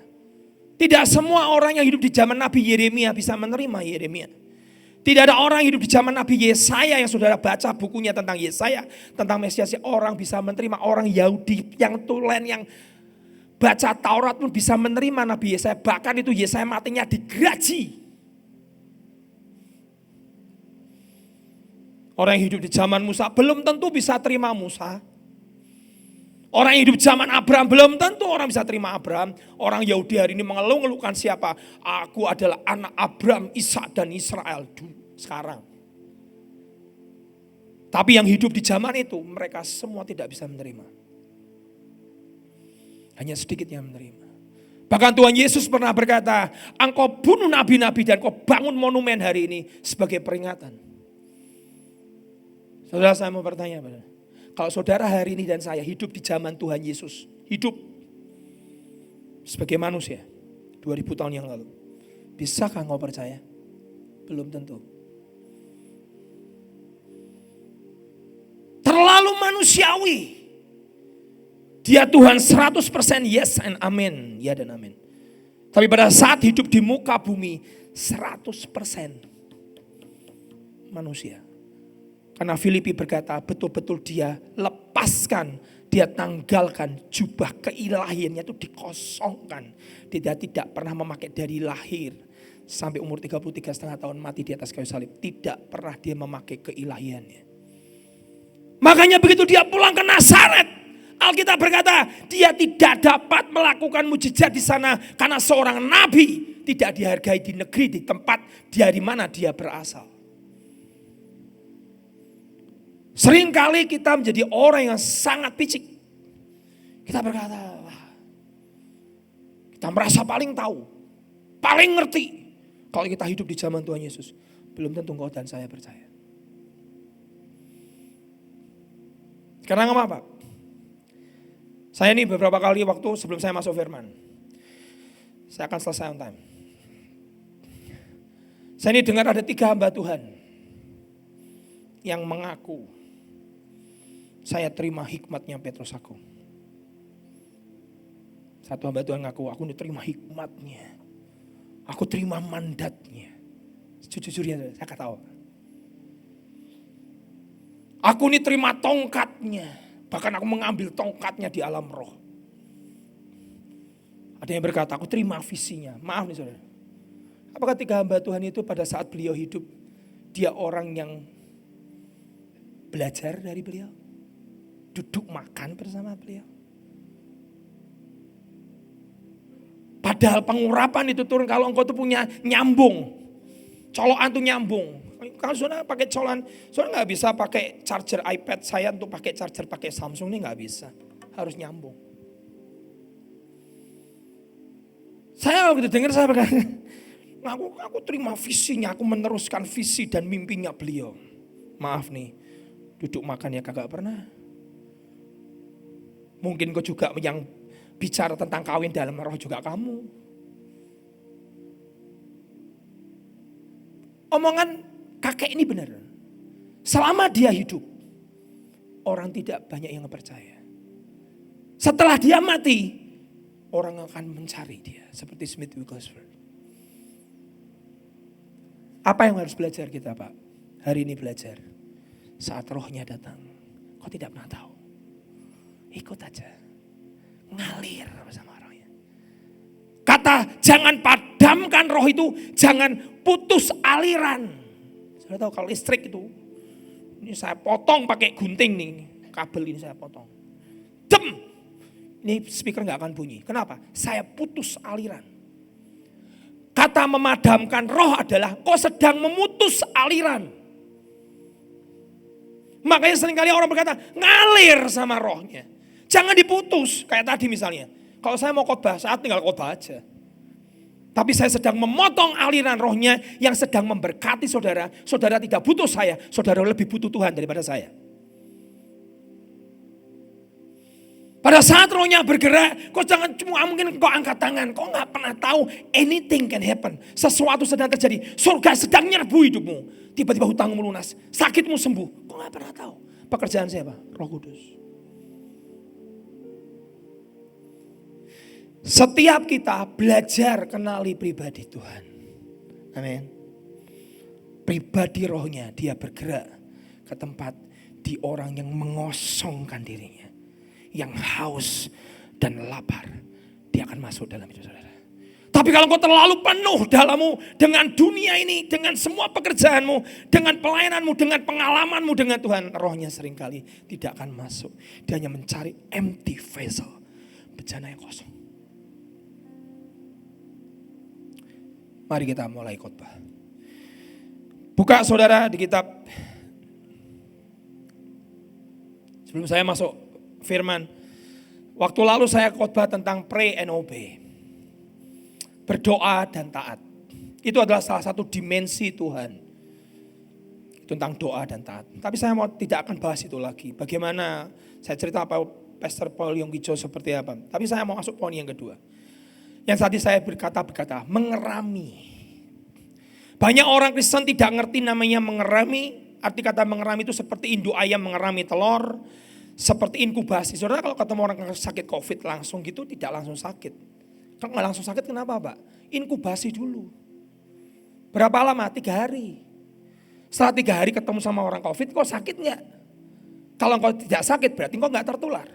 tidak semua orang yang hidup di zaman Nabi Yeremia bisa menerima Yeremia. Tidak ada orang yang hidup di zaman Nabi Yesaya yang saudara baca bukunya tentang Yesaya, tentang Mesias, orang bisa menerima. Orang Yahudi yang tulen, yang baca Taurat pun bisa menerima Nabi Yesaya. Bahkan itu Yesaya matinya digraji. Orang yang hidup di zaman Musa belum tentu bisa terima Musa. Orang yang hidup zaman Abraham belum tentu orang bisa terima Abraham. Orang Yahudi hari ini mengeluh-ngeluhkan siapa? Aku adalah anak Abraham, Ishak dan Israel sekarang. Tapi yang hidup di zaman itu mereka semua tidak bisa menerima. Hanya sedikit yang menerima. Bahkan Tuhan Yesus pernah berkata, engkau bunuh nabi-nabi dan kau bangun monumen hari ini sebagai peringatan. Saudara, saya mau bertanya, kalau saudara hari ini dan saya hidup di zaman Tuhan Yesus, hidup sebagai manusia 2000 tahun yang lalu, bisakah engkau percaya? Belum tentu. Terlalu manusiawi. Dia Tuhan 100% yes and amin, ya dan amin. Tapi pada saat hidup di muka bumi 100% manusia. Karena Filipi berkata betul-betul dia lepaskan, dia tanggalkan jubah keilahiannya itu dikosongkan. Dia tidak pernah memakai dari lahir sampai umur 33,5 tahun mati di atas kayu salib. Tidak pernah dia memakai keilahiannya. Makanya begitu dia pulang ke Nazaret, Alkitab berkata dia tidak dapat melakukan mujizat di sana karena seorang nabi tidak dihargai di negeri, di tempat dari mana dia berasal. Seringkali kita menjadi orang yang sangat picik. Kita berkata, kita merasa paling tahu, paling ngerti. Kalau kita hidup di zaman Tuhan Yesus, belum tentu engkau dan saya percaya. Karena apa? Saya ini beberapa kali waktu sebelum saya masuk firman, saya akan selesai on time. Saya ini dengar ada 3 hamba Tuhan yang mengaku, saya terima hikmatnya Petrus Agung. Satu hamba Tuhan ngaku, aku ini terima hikmatnya. Aku terima mandatnya. Jujur-jujurnya saya ketawa. Aku ini terima tongkatnya. Bahkan aku mengambil tongkatnya di alam roh. Ada yang berkata, aku terima visinya. Maaf nih saudara. Apakah ketika hamba Tuhan itu pada saat beliau hidup, dia orang yang belajar dari beliau? Duduk makan bersama beliau? Padahal pengurapan itu turun kalau engkau tuh punya nyambung. Colokan tuh nyambung. Kalau saudara pakai colokan, saudara nggak bisa pakai charger iPad saya untuk pakai charger pakai Samsung, ini nggak bisa. Harus nyambung. Saya begitu dengar saya berkata, aku terima visinya, aku meneruskan visi dan mimpinya beliau. Maaf nih, duduk makan ya kagak pernah. Mungkin kau juga yang bicara tentang kawin dalam roh juga kamu. Omongan kakek ini benar. Selama dia hidup, orang tidak banyak yang percaya. Setelah dia mati, orang akan mencari dia. Seperti Smith Wigglesworth. Apa yang harus belajar kita Pak? Hari ini belajar. Saat rohnya datang, kau tidak pernah tahu. Ikut aja. Ngalir sama rohnya. Kata jangan padamkan roh itu, jangan putus aliran. Saya tahu kalau listrik itu, ini saya potong pakai gunting nih, kabel ini saya potong. Dem, ini speaker nggak akan bunyi. Kenapa? Saya putus aliran. Kata memadamkan roh adalah kau sedang memutus aliran. Makanya seringkali orang berkata ngalir sama rohnya. Jangan diputus. Kayak tadi misalnya. Kalau saya mau khotbah, saya tinggal khotbah aja. Tapi saya sedang memotong aliran rohnya yang sedang memberkati saudara. Saudara tidak butuh saya, saudara lebih butuh Tuhan daripada saya. Pada saat rohnya bergerak, kau jangan cuma mungkin kau angkat tangan. Kau gak pernah tahu anything can happen. Sesuatu sedang terjadi. Surga sedang nyerbu hidupmu. Tiba-tiba hutangmu lunas. Sakitmu sembuh. Kau gak pernah tahu. Pekerjaan siapa? Roh Kudus. Setiap kita belajar kenali pribadi Tuhan. Amin. Pribadi rohnya dia bergerak ke tempat di orang yang mengosongkan dirinya. Yang haus dan lapar, dia akan masuk dalam hidup saudara. Tapi kalau kau terlalu penuh dalammu dengan dunia ini, dengan semua pekerjaanmu, dengan pelayananmu, dengan pengalamanmu dengan Tuhan, rohnya seringkali tidak akan masuk. Dia hanya mencari empty vessel, bejana yang kosong. Mari kita mulai khotbah. Buka saudara di kitab. Sebelum saya masuk firman, waktu lalu saya khotbah tentang pray and obey. Berdoa dan taat. Itu adalah salah satu dimensi Tuhan. Tentang doa dan taat. Tapi saya tidak akan bahas itu lagi. Bagaimana saya cerita apa Pastor Paul Yonggicho seperti apa. Tapi saya mau masuk poin yang kedua. Yang tadi saya berkata, mengerami. Banyak orang Kristen tidak ngerti namanya mengerami. Arti kata mengerami itu seperti induk ayam mengerami telur. Seperti inkubasi. Saudara kalau ketemu orang sakit COVID langsung gitu tidak langsung sakit. Kalau nggak langsung sakit kenapa Pak? Inkubasi dulu. Berapa lama? 3 hari. Setelah 3 hari ketemu sama orang COVID, kok sakit nggak? Kalau kau tidak sakit berarti kau nggak tertular.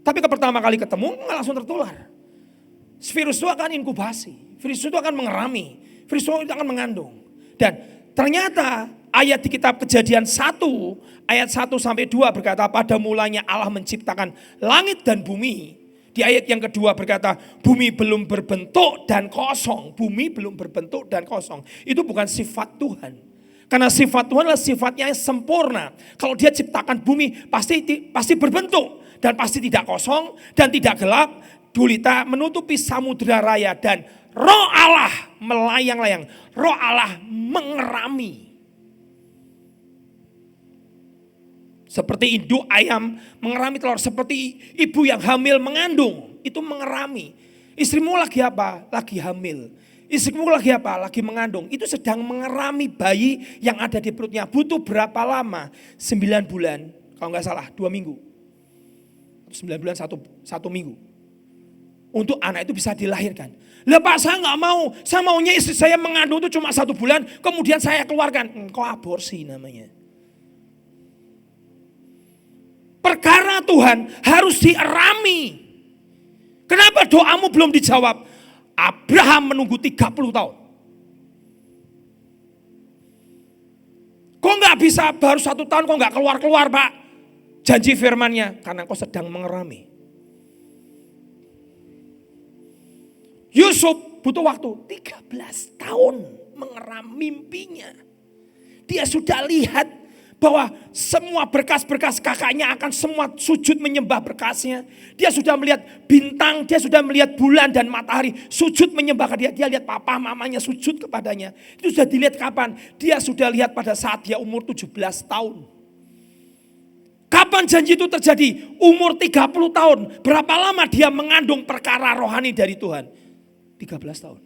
Tapi pertama kali ketemu nggak langsung tertular. Virus itu akan inkubasi. Virus itu akan mengerami. Virus itu akan mengandung. Dan ternyata ayat di kitab Kejadian 1, ayat 1-2 berkata, pada mulanya Allah menciptakan langit dan bumi. Di ayat yang kedua berkata, bumi belum berbentuk dan kosong. Bumi belum berbentuk dan kosong. Itu bukan sifat Tuhan. Karena sifat Tuhan adalah sifatnya yang sempurna. Kalau dia ciptakan bumi pasti berbentuk. Dan pasti tidak kosong dan tidak gelap. Gulita menutupi samudera raya dan roh Allah melayang-layang. Roh Allah mengerami. Seperti induk ayam mengerami telur. Seperti ibu yang hamil mengandung. Itu mengerami. Istrimu lagi apa? Lagi hamil. Istrimu lagi apa? Lagi mengandung. Itu sedang mengerami bayi yang ada di perutnya. Butuh berapa lama? 9 bulan. Kalau nggak salah 2 minggu. 9 bulan 1 minggu. Untuk anak itu bisa dilahirkan. Lah Pak saya nggak mau. Saya maunya istri saya mengandung itu cuma 1 bulan. Kemudian saya keluarkan. Kok aborsi namanya. Perkara Tuhan harus dierami. Kenapa doamu belum dijawab? Abraham menunggu 30 tahun. Kok nggak bisa baru 1 tahun, kok nggak keluar-keluar Pak? Janji firman-Nya, karena kau sedang mengerami. Yusuf butuh waktu 13 tahun mengeram mimpinya. Dia sudah lihat bahwa semua berkas-berkas kakaknya akan semua sujud menyembah berkasnya. Dia sudah melihat bintang, dia sudah melihat bulan dan matahari sujud menyembah dia. Dia lihat papa mamanya sujud kepadanya. Itu sudah dilihat kapan? Dia sudah lihat pada saat dia umur 17 tahun. Kapan janji itu terjadi? Umur 30 tahun. Berapa lama dia mengandung perkara rohani dari Tuhan? 13 tahun.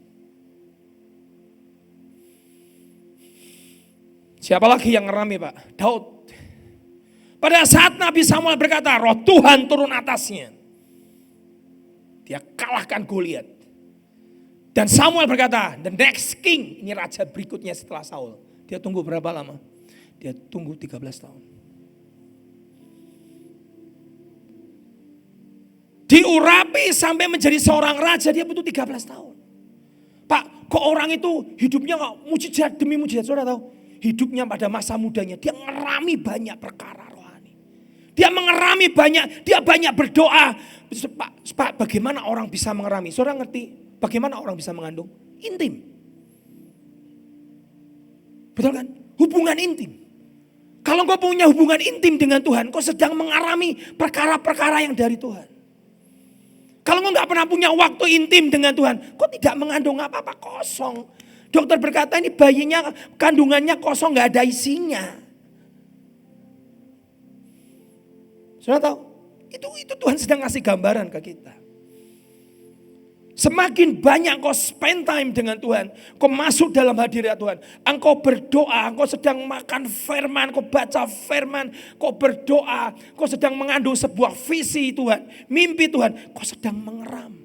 Siapa lagi yang ngerami Pak? Daud. Pada saat Nabi Samuel berkata, roh Tuhan turun atasnya. Dia kalahkan Goliat. Dan Samuel berkata, the next king. Ini raja berikutnya setelah Saul. Dia tunggu berapa lama? Dia tunggu 13 tahun. Diurapi sampai menjadi seorang raja, dia butuh 13 tahun. Pak, kok orang itu hidupnya gak mujizat demi mujizat, saudara tahu? Hidupnya pada masa mudanya, dia mengerami banyak perkara rohani. Dia mengerami banyak, dia banyak berdoa. Pak, bagaimana orang bisa mengerami? Saudara ngerti bagaimana orang bisa mengandung? Intim. Betul kan? Hubungan intim. Kalau kau punya hubungan intim dengan Tuhan, kau sedang mengalami perkara-perkara yang dari Tuhan. Kalau kau gak pernah punya waktu intim dengan Tuhan, kau tidak mengandung apa-apa, kosong. Dokter berkata ini bayinya kandungannya kosong, gak ada isinya. Sudah tahu? Itu Tuhan sedang ngasih gambaran ke kita. Semakin banyak kau spend time dengan Tuhan, kau masuk dalam hadirat Tuhan, engkau berdoa, engkau sedang makan firman, kau baca firman, kau berdoa, kau sedang mengandung sebuah visi Tuhan, mimpi Tuhan, kau sedang mengeram.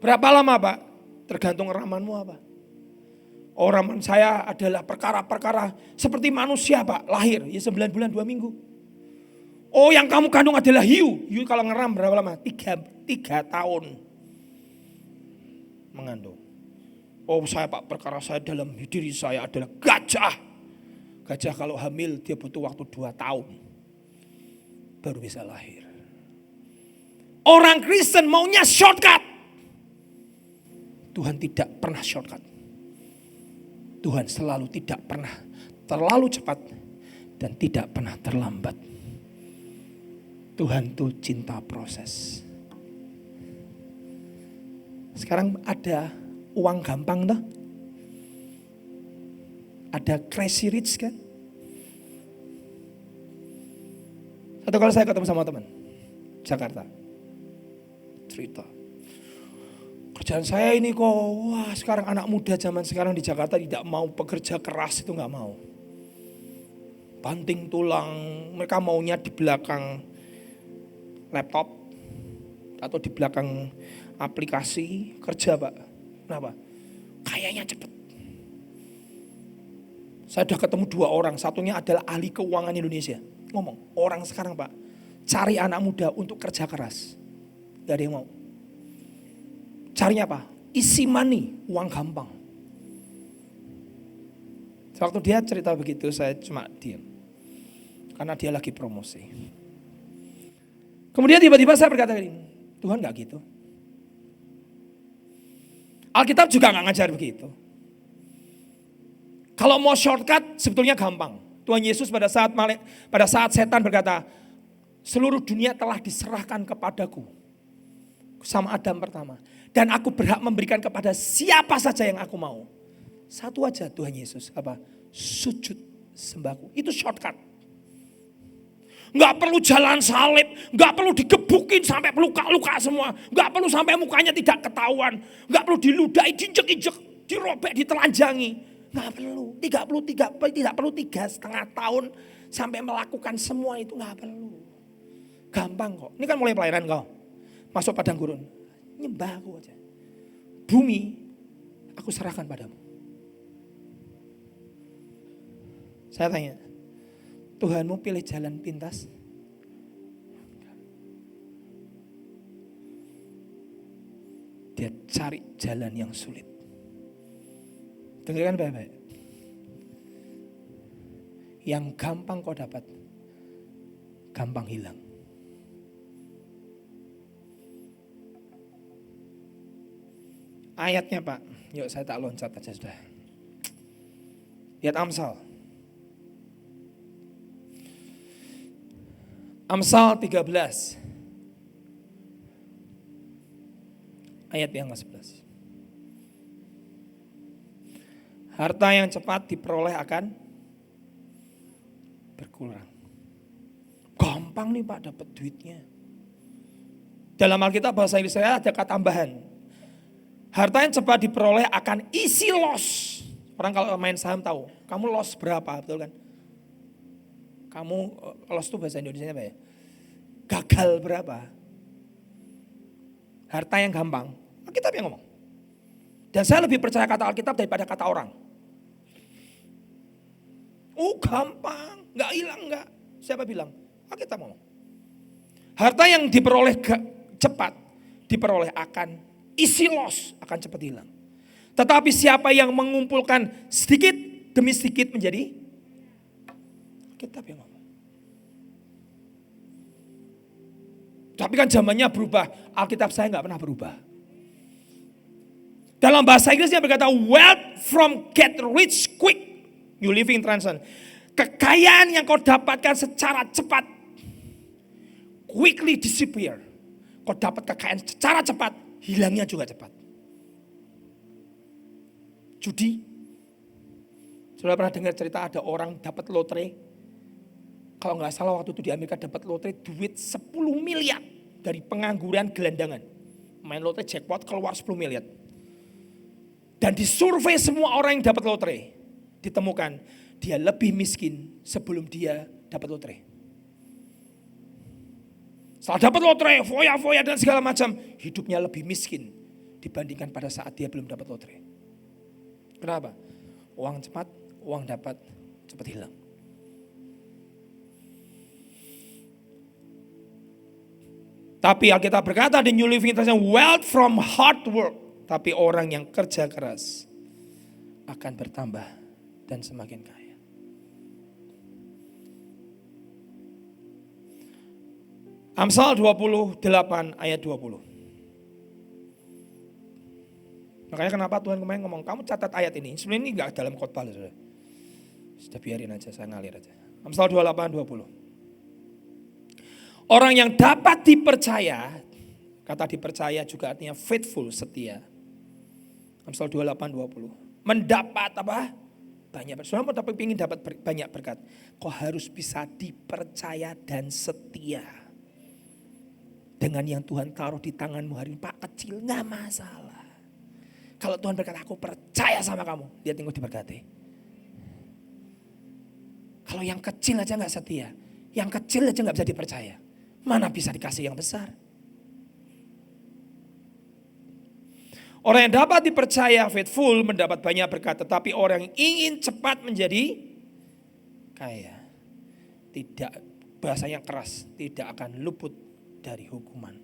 Berapa lama Pak? Tergantung ramanmu apa. Oh, raman saya adalah perkara-perkara seperti manusia Pak, lahir ya 9 bulan 2 minggu. Oh, yang kamu kandung adalah hiu. Hiu kalau ngeram berapa lama? 3 tahun mengandung. Oh saya Pak, perkara saya dalam diri saya adalah gajah. Gajah kalau hamil dia butuh waktu 2 tahun. Baru bisa lahir. Orang Kristen maunya shortcut. Tuhan tidak pernah shortcut. Tuhan selalu tidak pernah terlalu cepat dan tidak pernah terlambat. Tuhan tuh cinta proses. Sekarang ada uang gampang tuh. Ada crazy rich kan. Atau kalau saya ketemu sama teman Jakarta, cerita. Kerjaan saya ini kok, wah sekarang anak muda zaman sekarang di Jakarta tidak mau pekerja keras, itu gak mau. Banting tulang, mereka maunya di belakang laptop atau di belakang aplikasi kerja Pak. Kenapa? Kayaknya cepet. Saya sudah ketemu 2 orang, satunya adalah ahli keuangan Indonesia. Ngomong, orang sekarang Pak, cari anak muda untuk kerja keras. Gak ada yang mau. Carinya apa? Isi money, uang gampang. Waktu dia cerita begitu saya cuma diam. Karena dia lagi promosi. Kemudian tiba-tiba saya berkata gini, Tuhan gak gitu. Alkitab juga gak ngajar begitu. Kalau mau shortcut sebetulnya gampang. Tuhan Yesus pada saat setan berkata, seluruh dunia telah diserahkan kepadaku. Sama Adam pertama. Dan aku berhak memberikan kepada siapa saja yang aku mau. Satu aja Tuhan Yesus. Apa? Sujud sembahku. Itu shortcut. Gak perlu jalan salib. Gak perlu digebukin sampai luka-luka semua. Gak perlu sampai mukanya tidak ketahuan. Gak perlu diludahi, diinjek-injek, dirobek, ditelanjangi. Gak perlu. Tidak perlu 3,5 tahun sampai melakukan semua itu. Gak perlu. Gampang kok. Ini kan mulai pelayanan kau. Masuk padang gurun. Nyembah aku aja. Bumi aku serahkan padamu. Saya tanya, Tuhanmu pilih jalan pintas? dia cari jalan yang sulit. Dengarkan baik-baik. Yang gampang kau dapat, gampang hilang. Ayatnya Pak, yuk saya tak loncat aja sudah. Lihat Amsal. Amsal 13. Ayat yang ke-11. Harta yang cepat diperoleh akan berkurang. Gampang nih Pak dapat duitnya. Dalam Alkitab bahasa Inggris saya ada kata tambahan. Harta yang cepat diperoleh akan isi loss. Orang kalau main saham tahu, kamu loss berapa, betul kan? Kamu loss itu bahasa Indonesianya apa ya? Gagal berapa? Harta yang gampang, Alkitab yang ngomong. Dan saya lebih percaya kata Alkitab daripada kata orang. Oh gampang, gak hilang gak? Siapa bilang? Alkitab ngomong. Harta yang diperoleh cepat, diperoleh akan isi loss, akan cepat hilang. Tetapi siapa yang mengumpulkan sedikit demi sedikit menjadi, Alkitab yang ngomong. Tapi kan zamannya berubah, Alkitab saya gak pernah berubah. Dalam bahasa Inggrisnya berkata, wealth from get rich quick. New Living Translation. Kekayaan yang kau dapatkan secara cepat, quickly disappear. Kau dapat kekayaan secara cepat, hilangnya juga cepat. Judi. Sudah pernah dengar cerita ada orang dapat lotre? Kalau nggak salah waktu itu di Amerika dapat lotre duit 10 miliar dari pengangguran gelandangan. Main lotre jackpot keluar 10 miliar. Dan disurvei semua orang yang dapat lotre. Ditemukan dia lebih miskin sebelum dia dapat lotre. Setelah dapat lotre, foya-foya dan segala macam, hidupnya lebih miskin dibandingkan pada saat dia belum dapat lotre. Kenapa? Uang cepat, uang dapat, cepat hilang. Tapi Alkitab berkata di New Living Translation, wealth from hard work. Tapi orang yang kerja keras akan bertambah dan semakin kaya. Amsal 28 ayat 20. Makanya kenapa Tuhan kemarin ngomong, kamu catat ayat ini. Sebenarnya ini enggak dalam khotbah loh. Sudah biarin aja, saya ngalir aja. Amsal 28, 20. Orang yang dapat dipercaya, kata dipercaya juga artinya faithful, setia. Amsal 28, 20. Mendapat apa? Banyak berkat. Saudara mau ingin dapat banyak berkat, kau harus bisa dipercaya dan setia. Dengan yang Tuhan taruh di tanganmu hari ini, Pak kecil gak masalah. Kalau Tuhan berkata aku percaya sama kamu, dia tinggal diberkati. Kalau yang kecil aja gak setia, yang kecil aja gak bisa dipercaya, mana bisa dikasih yang besar. Orang yang dapat dipercaya faithful mendapat banyak berkat, tetapi orang yang ingin cepat menjadi kaya, tidak, bahasanya keras, tidak akan luput dari hukuman.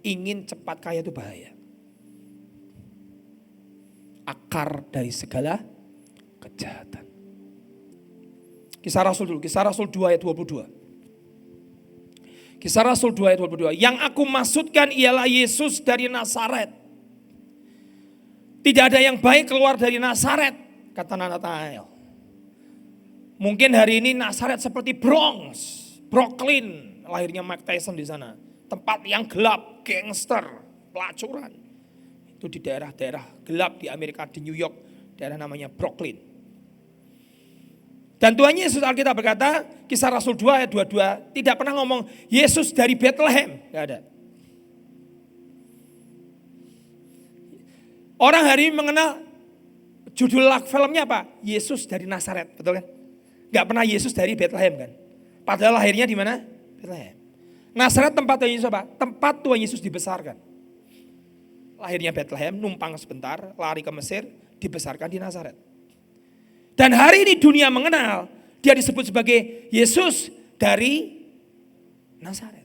Ingin cepat kaya itu bahaya. Akar dari segala kejahatan. Kisah Rasul dulu, Kisah Rasul 2 ayat 22. Kisah Rasul 2 ayat 22. Yang aku maksudkan ialah Yesus dari Nazaret. Tidak ada yang baik keluar dari Nazaret, kata Nathanael. Mungkin hari ini Nazaret seperti Bronx, Brooklyn, lahirnya Mike Tyson di sana. Tempat yang gelap, gangster, pelacuran. Itu di daerah-daerah gelap di Amerika, di New York, daerah namanya Brooklyn. Dan Tuhan Yesus Alkitab berkata, Kisah Rasul 2 ayat 22, tidak pernah ngomong Yesus dari Bethlehem, enggak ada. Orang hari ini mengenal judul filmnya apa? Yesus dari Nazaret, betul kan? Enggak pernah Yesus dari Bethlehem kan? Padahal lahirnya di mana? Bethlehem. Nazaret tempat Tuhan Yesus apa? Tempat Tuhan Yesus dibesarkan. Lahirnya Bethlehem, numpang sebentar, lari ke Mesir, dibesarkan di Nazaret. Dan hari ini dunia mengenal, dia disebut sebagai Yesus dari Nazaret.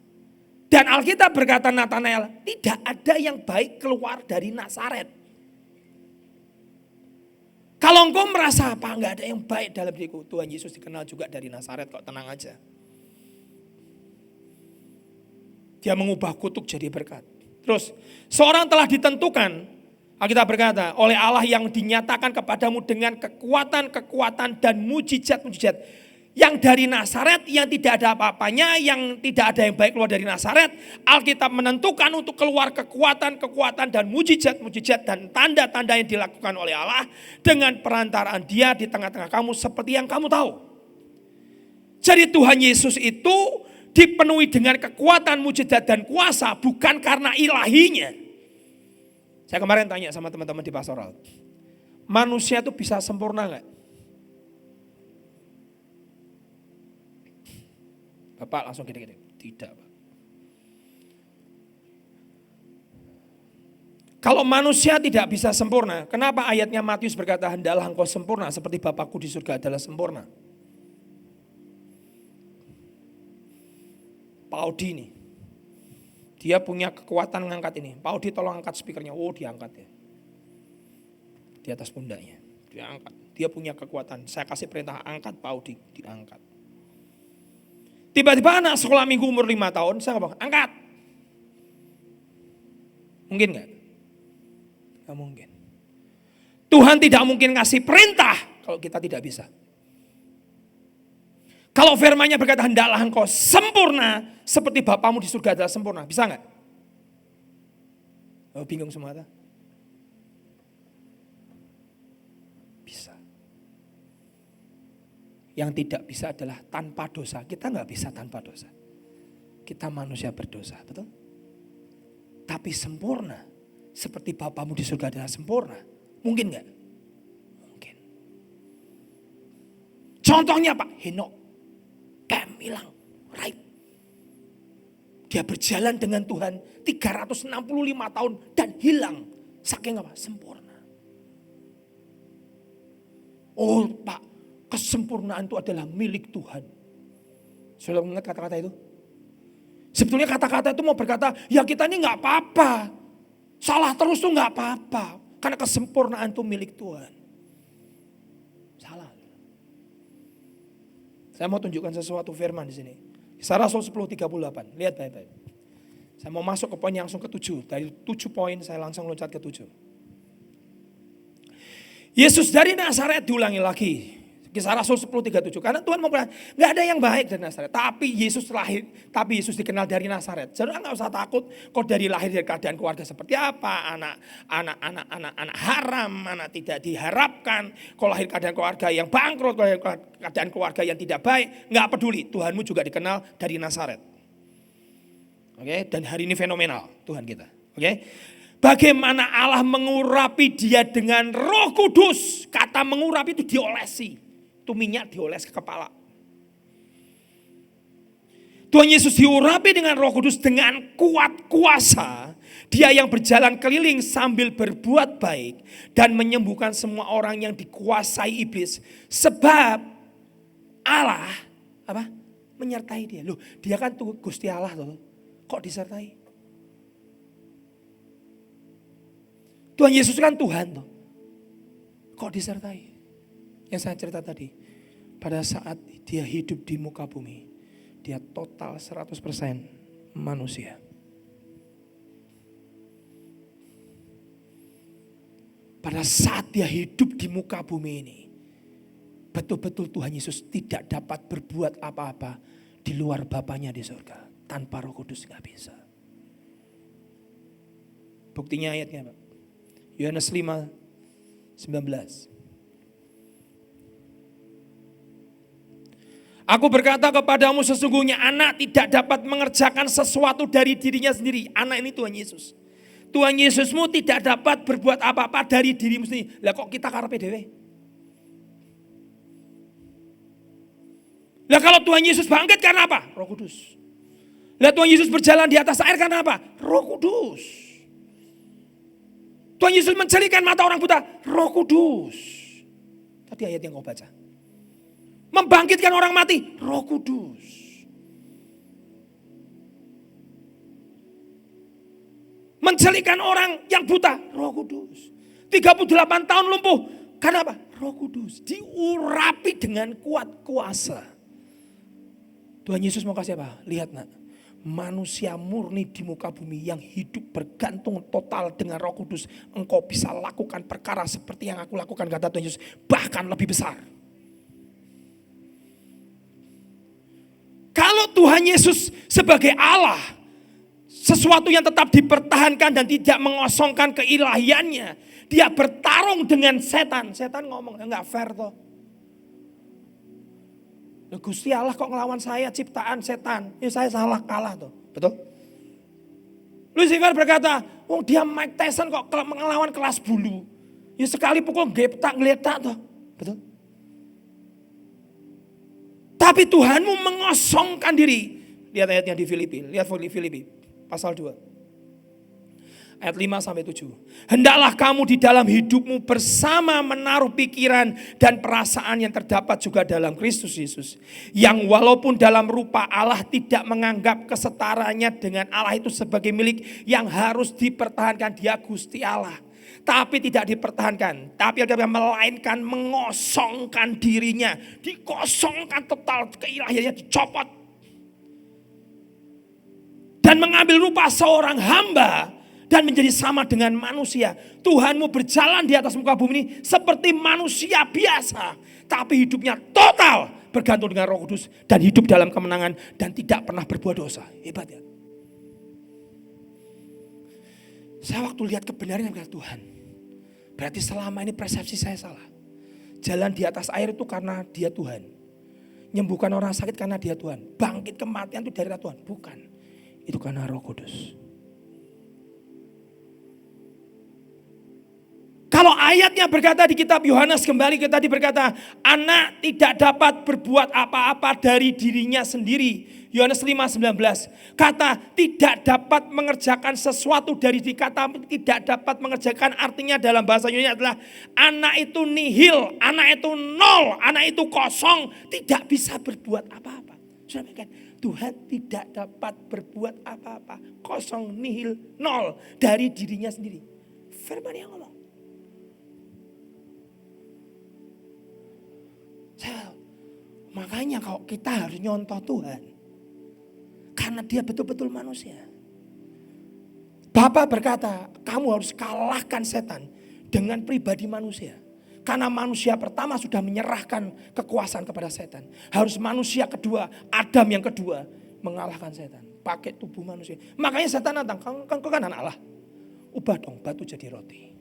Dan Alkitab berkata Natanael, tidak ada yang baik keluar dari Nazaret. Kalau engkau merasa apa, enggak ada yang baik dalam diriku. Tuhan Yesus dikenal juga dari Nazaret kok, tenang aja. Dia mengubah kutuk jadi berkat. Terus, seorang telah ditentukan, Alkitab berkata, oleh Allah yang dinyatakan kepadamu dengan kekuatan-kekuatan dan mujizat-mujizat. Yang dari Nazaret, yang tidak ada apa-apanya, yang tidak ada yang baik keluar dari Nazaret. Alkitab menentukan untuk keluar kekuatan-kekuatan dan mujizat-mujizat dan tanda-tanda yang dilakukan oleh Allah. Dengan perantaraan dia di tengah-tengah kamu seperti yang kamu tahu. Jadi Tuhan Yesus itu dipenuhi dengan kekuatan, mujizat dan kuasa bukan karena ilahinya. Saya kemarin tanya sama teman-teman di pastoral. Manusia itu bisa sempurna enggak? Bapak langsung gini-gini. Tidak, Pak. Kalau manusia tidak bisa sempurna, kenapa ayatnya Matius berkata, hendaklah engkau sempurna seperti Bapakku di surga adalah sempurna. Pak Audi nih, dia punya kekuatan ngangkat ini. Pak Audi tolong angkat speakernya. Oh, diangkat ya. Di atas pundaknya, diangkat. Dia punya kekuatan. Saya kasih perintah angkat Pak Audi, diangkat. Tiba-tiba anak sekolah minggu umur 5 tahun, saya ngomong, angkat. Mungkin gak? Gak mungkin. Tuhan tidak mungkin ngasih perintah kalau kita tidak bisa. Kalau firman-Nya berkata, hendaklah engkau sempurna seperti Bapamu di surga adalah sempurna. Bisa gak? Oh, bingung semua. Bisa. Yang tidak bisa adalah tanpa dosa. Kita nggak bisa tanpa dosa. Kita manusia berdosa, betul? Tapi sempurna. Seperti Bapamu di surga adalah sempurna. Mungkin nggak? Mungkin. Contohnya Pak, Henok. Hilang, right. Dia berjalan dengan Tuhan 365 tahun dan hilang. Saking apa? Sempurna. Oh Pak, kesempurnaan itu adalah milik Tuhan. Sudah ingat kata-kata itu? Sebetulnya kata-kata itu mau berkata, ya kita ini gak apa-apa. Salah terus tuh gak apa-apa. Karena kesempurnaan itu milik Tuhan. Salah. Saya mau tunjukkan sesuatu firman di sini. Kisah Rasul 10:38. Lihat baik-baik. Saya mau masuk ke poin yang langsung ke-7. Dari 7 poin saya langsung loncat ke 7. Yesus dari Nazaret diulangi lagi. Kisah Rasul 10:37. Karena Tuhan mau bilang, gak ada yang baik dari Nazaret. Tapi Yesus lahir, tapi Yesus dikenal dari Nazaret. Jadi gak usah takut kok dari lahir dari keadaan keluarga seperti apa. Anak haram, anak tidak diharapkan. Kok lahir keadaan keluarga yang bangkrut, keadaan keluarga yang tidak baik. Gak peduli, Tuhanmu juga dikenal dari Nazaret. Oke, dan hari ini fenomenal Tuhan kita. Oke. Bagaimana Allah mengurapi dia dengan Roh Kudus. Kata mengurapi itu diolesi. Itu minyak dioles ke kepala. Tuhan Yesus diurapi dengan Roh Kudus dengan kuat kuasa. Dia yang berjalan keliling sambil berbuat baik dan menyembuhkan semua orang yang dikuasai iblis. Sebab Allah menyertai dia. Loh, dia kan tuh Gusti Allah loh. Kok disertai? Tuhan Yesus kan Tuhan loh. Kok disertai? Yang saya cerita tadi, pada saat dia hidup di muka bumi, dia total 100% manusia. Pada saat dia hidup di muka bumi ini, betul-betul Tuhan Yesus tidak dapat berbuat apa-apa di luar Bapanya di surga. Tanpa Roh Kudus gak bisa. Buktinya ayatnya Pak. Yohanes 5:19. Aku berkata kepadamu sesungguhnya anak tidak dapat mengerjakan sesuatu dari dirinya sendiri. Anak ini Tuhan Yesus. Tuhan Yesusmu tidak dapat berbuat apa-apa dari dirimu sendiri. Lah kok kita karepe dhewe? Lah kalau Tuhan Yesus bangkit karena apa? Roh Kudus. Lah Tuhan Yesus berjalan di atas air karena apa? Roh Kudus. Tuhan Yesus menjelikan mata orang buta. Roh Kudus. Tadi ayat yang kau baca. Membangkitkan orang mati, Roh Kudus. Menjelikan orang yang buta, Roh Kudus. 38 tahun lumpuh, karena apa? Roh Kudus. Diurapi dengan kuat kuasa. Tuhan Yesus mau kasih apa? Lihat nak, manusia murni di muka bumi yang hidup bergantung total dengan Roh Kudus. Engkau bisa lakukan perkara seperti yang aku lakukan, kata Tuhan Yesus. Bahkan lebih besar. Kalau Tuhan Yesus sebagai Allah, sesuatu yang tetap dipertahankan dan tidak mengosongkan keilahiannya, dia bertarung dengan setan. Setan ngomong, enggak fair toh. Gusti Allah kok ngelawan saya, ciptaan setan. Ya saya salah, kalah tuh. Betul? Lucifer berkata, oh dia Mike Tyson kok ngelawan kelas bulu. Ya sekali pukul geletak tuh. Betul? Tapi Tuhanmu mengosongkan diri. Lihat ayatnya di Filipi. Lihat Filipi pasal 2. Ayat 5-7. Hendaklah kamu di dalam hidupmu bersama menaruh pikiran dan perasaan yang terdapat juga dalam Kristus Yesus. Yang walaupun dalam rupa Allah tidak menganggap kesetaranya dengan Allah itu sebagai milik yang harus dipertahankan. Dia Gusti Allah. Tapi tidak dipertahankan. Tapi dia melainkan mengosongkan dirinya. Dikosongkan total, keilahiannya dicopot. Dan mengambil rupa seorang hamba. Dan menjadi sama dengan manusia. Tuhanmu berjalan di atas muka bumi ini seperti manusia biasa. Tapi hidupnya total bergantung dengan Roh Kudus. Dan hidup dalam kemenangan dan tidak pernah berbuat dosa. Hebat ya. Saya waktu lihat kebenaran yang berkata Tuhan. Berarti selama ini persepsi saya salah. Jalan di atas air itu karena dia Tuhan. Nyembuhkan orang sakit karena dia Tuhan. Bangkit kematian itu dari Tuhan. Bukan. Itu karena Roh Kudus. Kalau ayatnya berkata di kitab Yohanes kembali kita berkata, anak tidak dapat berbuat apa-apa dari dirinya sendiri. Yohanes 5:19. Kata tidak dapat mengerjakan sesuatu dari dikata tidak dapat mengerjakan, artinya dalam bahasa Yunani adalah anak itu nihil, anak itu nol, anak itu kosong, tidak bisa berbuat apa-apa. Sudah kan? Tuhan tidak dapat berbuat apa-apa, kosong, nihil, nol dari dirinya sendiri. Firman yang ngomong. Makanya kalau kita harus nyontoh Tuhan. Karena dia betul-betul manusia. Bapa berkata, kamu harus kalahkan setan dengan pribadi manusia. Karena manusia pertama sudah menyerahkan kekuasaan kepada setan. Harus manusia kedua, Adam yang kedua mengalahkan setan. Pakai tubuh manusia. Makanya setan datang, kau kan anak Allah. Ubah dong batu jadi roti.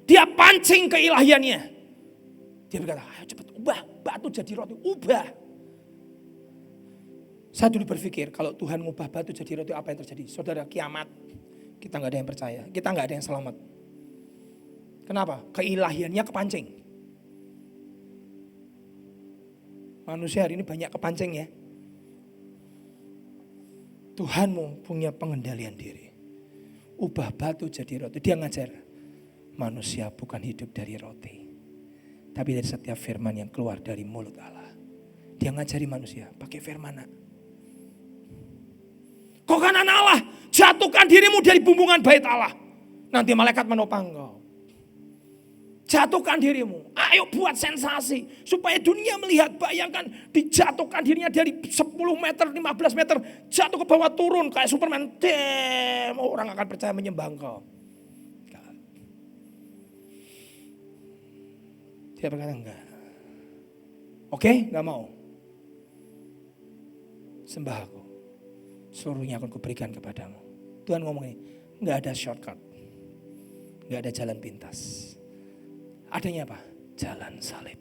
Dia pancing keilahiannya. Dia berkata, ayo cepat ubah batu jadi roti, ubah. Saya dulu berpikir kalau Tuhan ngubah batu jadi roti apa yang terjadi? Saudara, kiamat. Kita gak ada yang percaya, kita gak ada yang selamat. Kenapa? Keilahiannya kepancing. Manusia hari ini banyak kepancing ya. Tuhanmu punya pengendalian diri. Ubah batu jadi roti. Dia ngajar, manusia bukan hidup dari roti, tapi dari setiap firman yang keluar dari mulut Allah. Dia ngajari manusia pakai firman. Kau kan anak Allah, jatuhkan dirimu dari bumbungan bait Allah. Nanti malaikat menopang kau. Jatuhkan dirimu, ayo buat sensasi. Supaya dunia melihat, bayangkan dijatuhkan dirinya dari 10 meter, 15 meter. Jatuh ke bawah turun kayak Superman. Damn, orang akan percaya menyembah kau. Dia berkata enggak. Oke, enggak mau. Sembah aku. Seluruhnya akan kuberikan kepadamu. Tuhan ngomong ini, enggak ada shortcut. Enggak ada jalan pintas. Adanya apa? Jalan salib.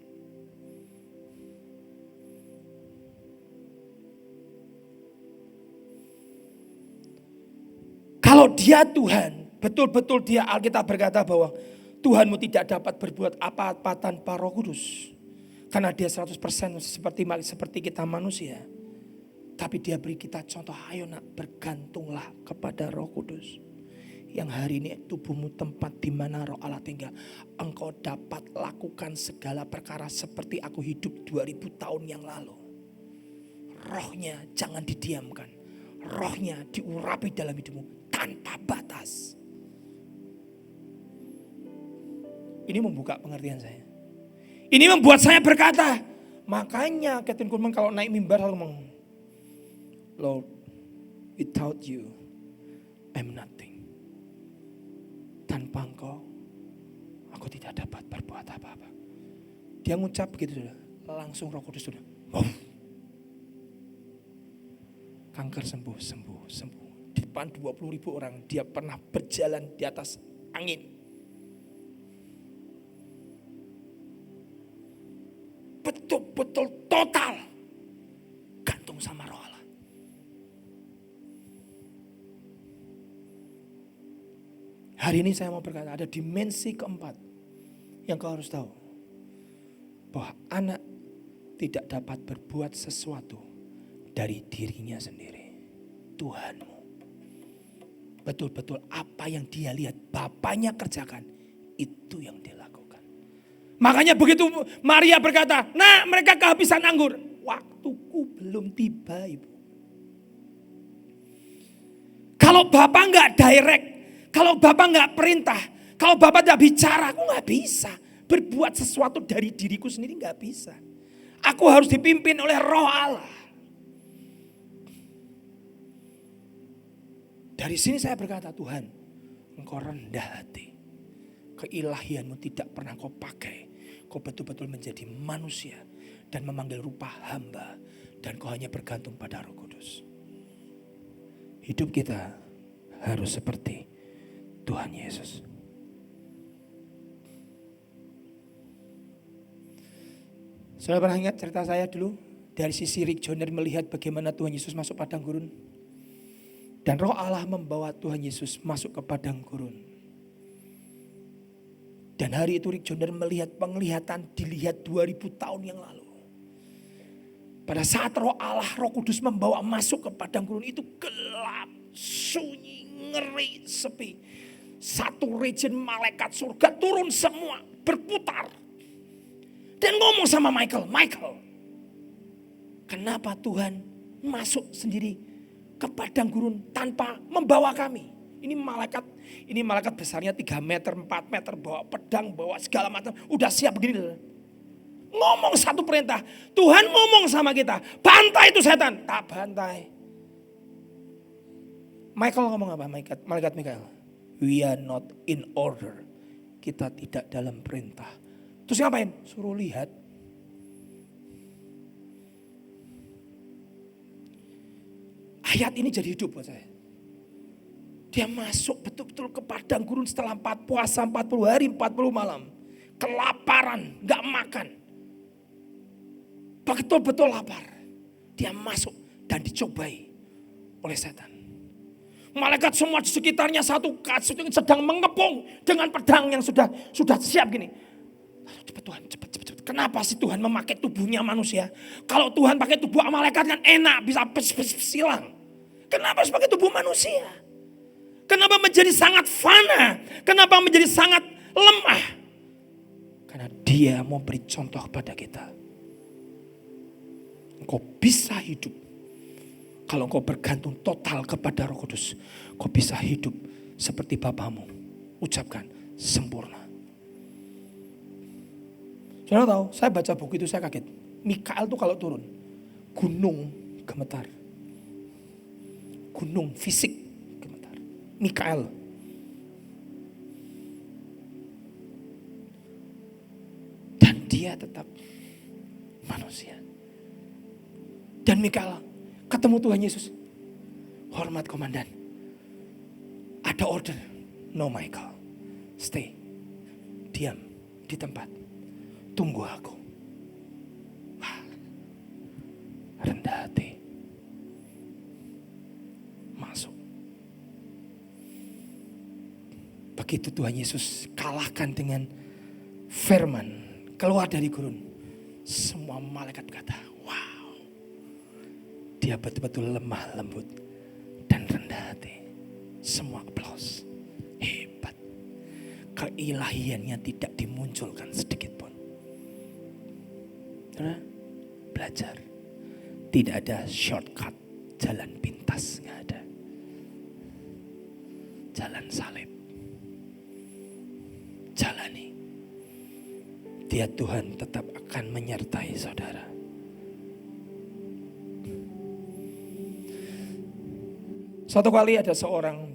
Kalau dia Tuhan, betul-betul dia, Alkitab berkata bahwa Tuhanmu tidak dapat berbuat apa-apa tanpa Roh Kudus. Karena dia 100% seperti kita manusia. Tapi dia beri kita contoh, ayo nak bergantunglah kepada Roh Kudus. Yang hari ini tubuhmu tempat di mana Roh Allah tinggal. Engkau dapat lakukan segala perkara seperti aku hidup 2000 tahun yang lalu. Rohnya jangan didiamkan. rohnya diurapi dalam hidupmu tanpa batas. Ini membuka pengertian saya. Ini membuat saya berkata, makanya Kathryn Kuhlman kalau naik mimbar selalu ngomong, Lord, without you, I'm nothing. Tanpa engkau, aku tidak dapat berbuat apa-apa. Dia ngucap begitu sudah, langsung Roh Kudus sudah. Kanker sembuh. Di depan 20.000 orang, dia pernah berjalan di atas angin. Betul-betul total gantung sama Roh Allah. Hari ini saya mau berkata, ada dimensi keempat yang kau harus tahu. Bahwa anak tidak dapat berbuat sesuatu dari dirinya sendiri. Tuhanmu. Betul-betul apa yang dia lihat bapaknya kerjakan, itu yang dia lakukan. Makanya begitu Maria berkata, nah mereka kehabisan anggur. Waktuku belum tiba, Ibu. Kalau Bapak nggak direct, kalau Bapak nggak perintah, kalau Bapak tidak bicara, aku nggak bisa berbuat sesuatu dari diriku sendiri, nggak bisa. Aku harus dipimpin oleh Roh Allah. Dari sini saya berkata, Tuhan, Engkau rendah hati. Keilahianmu tidak pernah kau pakai. Kau betul-betul menjadi manusia dan memanggil rupa hamba. Dan kau hanya bergantung pada Roh Kudus. Hidup kita harus seperti Tuhan Yesus. Saudara pernah ingat cerita saya dulu? Dari sisi Rick Joyner melihat bagaimana Tuhan Yesus masuk padang gurun. Dan Roh Allah membawa Tuhan Yesus masuk ke padang gurun. Dan hari itu Rick Joyner melihat penglihatan dilihat 2000 tahun yang lalu. Pada saat Roh Allah, Roh Kudus membawa masuk ke padang gurun itu gelap, sunyi, ngeri, sepi. Satu region malaikat surga turun semua, berputar. Dan ngomong sama Michael, kenapa Tuhan masuk sendiri ke padang gurun tanpa membawa kami? Ini malaikat besarnya 3 meter, 4 meter, bawa pedang, bawa segala macam. Udah siap begini. Ngomong satu perintah. Tuhan ngomong sama kita. Bantai itu setan. Tak bantai. Michael ngomong apa? Malaikat Mikael. We are not in order. Kita tidak dalam perintah. Terus ngapain? Suruh lihat. Ayat ini jadi hidup buat saya. Dia masuk betul-betul ke padang gurun setelah puasa 40 hari 40 malam. Kelaparan, gak makan. Betul-betul lapar. Dia masuk dan dicobai oleh setan. Malaikat semua di sekitarnya satu sedang mengepung dengan pedang yang sudah siap gini. Cepat Tuhan, cepat. Kenapa sih Tuhan memakai tubuhnya manusia? Kalau Tuhan pakai tubuh malaikat kan enak, bisa silang. Kenapa harus pakai tubuh manusia? Kenapa menjadi sangat fana? Kenapa menjadi sangat lemah? Karena dia mau beri contoh pada kita. Engkau bisa hidup. Kalau engkau bergantung total kepada Roh Kudus. Engkau bisa hidup seperti Bapamu. Ucapkan sempurna. Saudara tahu, saya baca buku itu saya kaget. Mikael tuh kalau turun, gunung gemetar. Gunung fisik gemetar. Mikael. Dan dia tetap manusia. Dan Mikael ketemu Tuhan Yesus. Hormat komandan. Ada order. No Michael. Stay. Diam di tempat. Tunggu aku. Wah. Rendah hati. Masuk. Begitu Tuhan Yesus kalahkan dengan firman. Keluar dari gurun. Semua malaikat berkata, wow. Dia betul-betul lemah lembut. Dan rendah hati. Semua aplaus. Hebat. Keilahiannya tidak dimunculkan sedikit pun. Belajar. Tidak ada shortcut jalan pintas. otoritas, nggak ada. Jalan salib. Jalani. Dia Tuhan tetap akan menyertai saudara. Suatu kali ada seorang,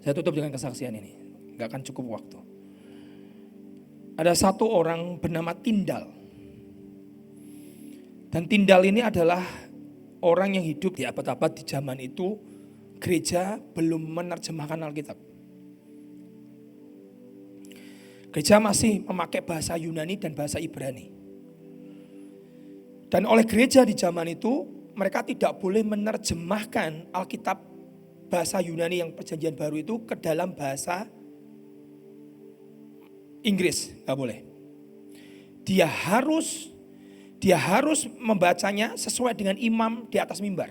saya tutup dengan kesaksian ini, gak akan cukup waktu. Ada satu orang bernama Tindal. Dan Tindal ini adalah orang yang hidup di abad-abad di zaman itu, gereja belum menerjemahkan Alkitab. Gereja masih memakai bahasa Yunani dan bahasa Ibrani. Dan oleh gereja di zaman itu, mereka tidak boleh menerjemahkan Alkitab bahasa Yunani yang perjanjian baru itu ke dalam bahasa Inggris, gak boleh. Dia harus membacanya sesuai dengan imam di atas mimbar.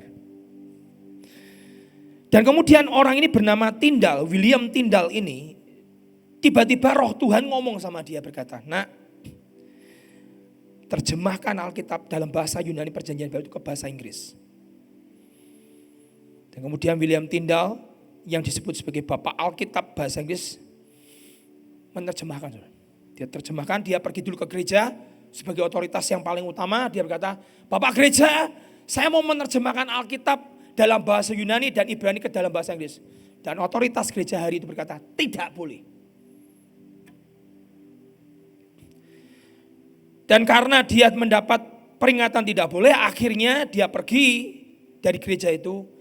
Dan kemudian orang ini bernama Tindal, William Tindal ini, tiba-tiba roh Tuhan ngomong sama dia berkata, "Nak, terjemahkan Alkitab dalam bahasa Yunani perjanjian baru itu ke bahasa Inggris." Dan kemudian William Tindal yang disebut sebagai Bapak Alkitab bahasa Inggris menerjemahkan. Dia terjemahkan, dia pergi dulu ke gereja sebagai otoritas yang paling utama. Dia berkata, "Bapak gereja, saya mau menerjemahkan Alkitab dalam bahasa Yunani dan Ibrani ke dalam bahasa Inggris." Dan otoritas gereja hari itu berkata, "Tidak boleh." Dan karena dia mendapat peringatan tidak boleh, akhirnya dia pergi dari gereja itu.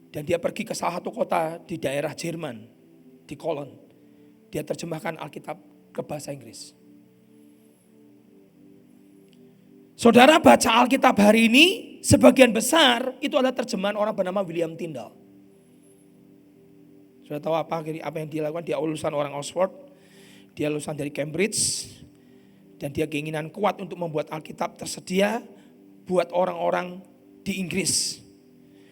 Dan dia pergi ke salah satu kota di daerah Jerman, di Cologne. Dia terjemahkan Alkitab ke bahasa Inggris. Saudara baca Alkitab hari ini, sebagian besar itu adalah terjemahan orang bernama William Tindal. Sudah tahu apa yang dia lakukan? Dia lulusan orang Oxford, dia lulusan dari Cambridge. Dan dia keinginan kuat untuk membuat Alkitab tersedia buat orang-orang di Inggris.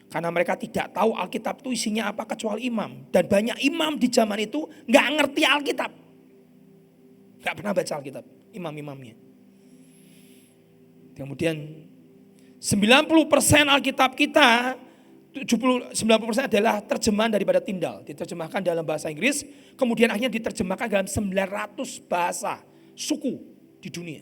Karena mereka tidak tahu Alkitab itu isinya apa kecuali imam. Dan banyak imam di zaman itu gak ngerti Alkitab. Gak pernah baca Alkitab, imam-imamnya. Kemudian 90% Alkitab kita, 90% adalah terjemahan daripada Tindal. Diterjemahkan dalam bahasa Inggris, kemudian akhirnya diterjemahkan dalam 900 bahasa suku di dunia.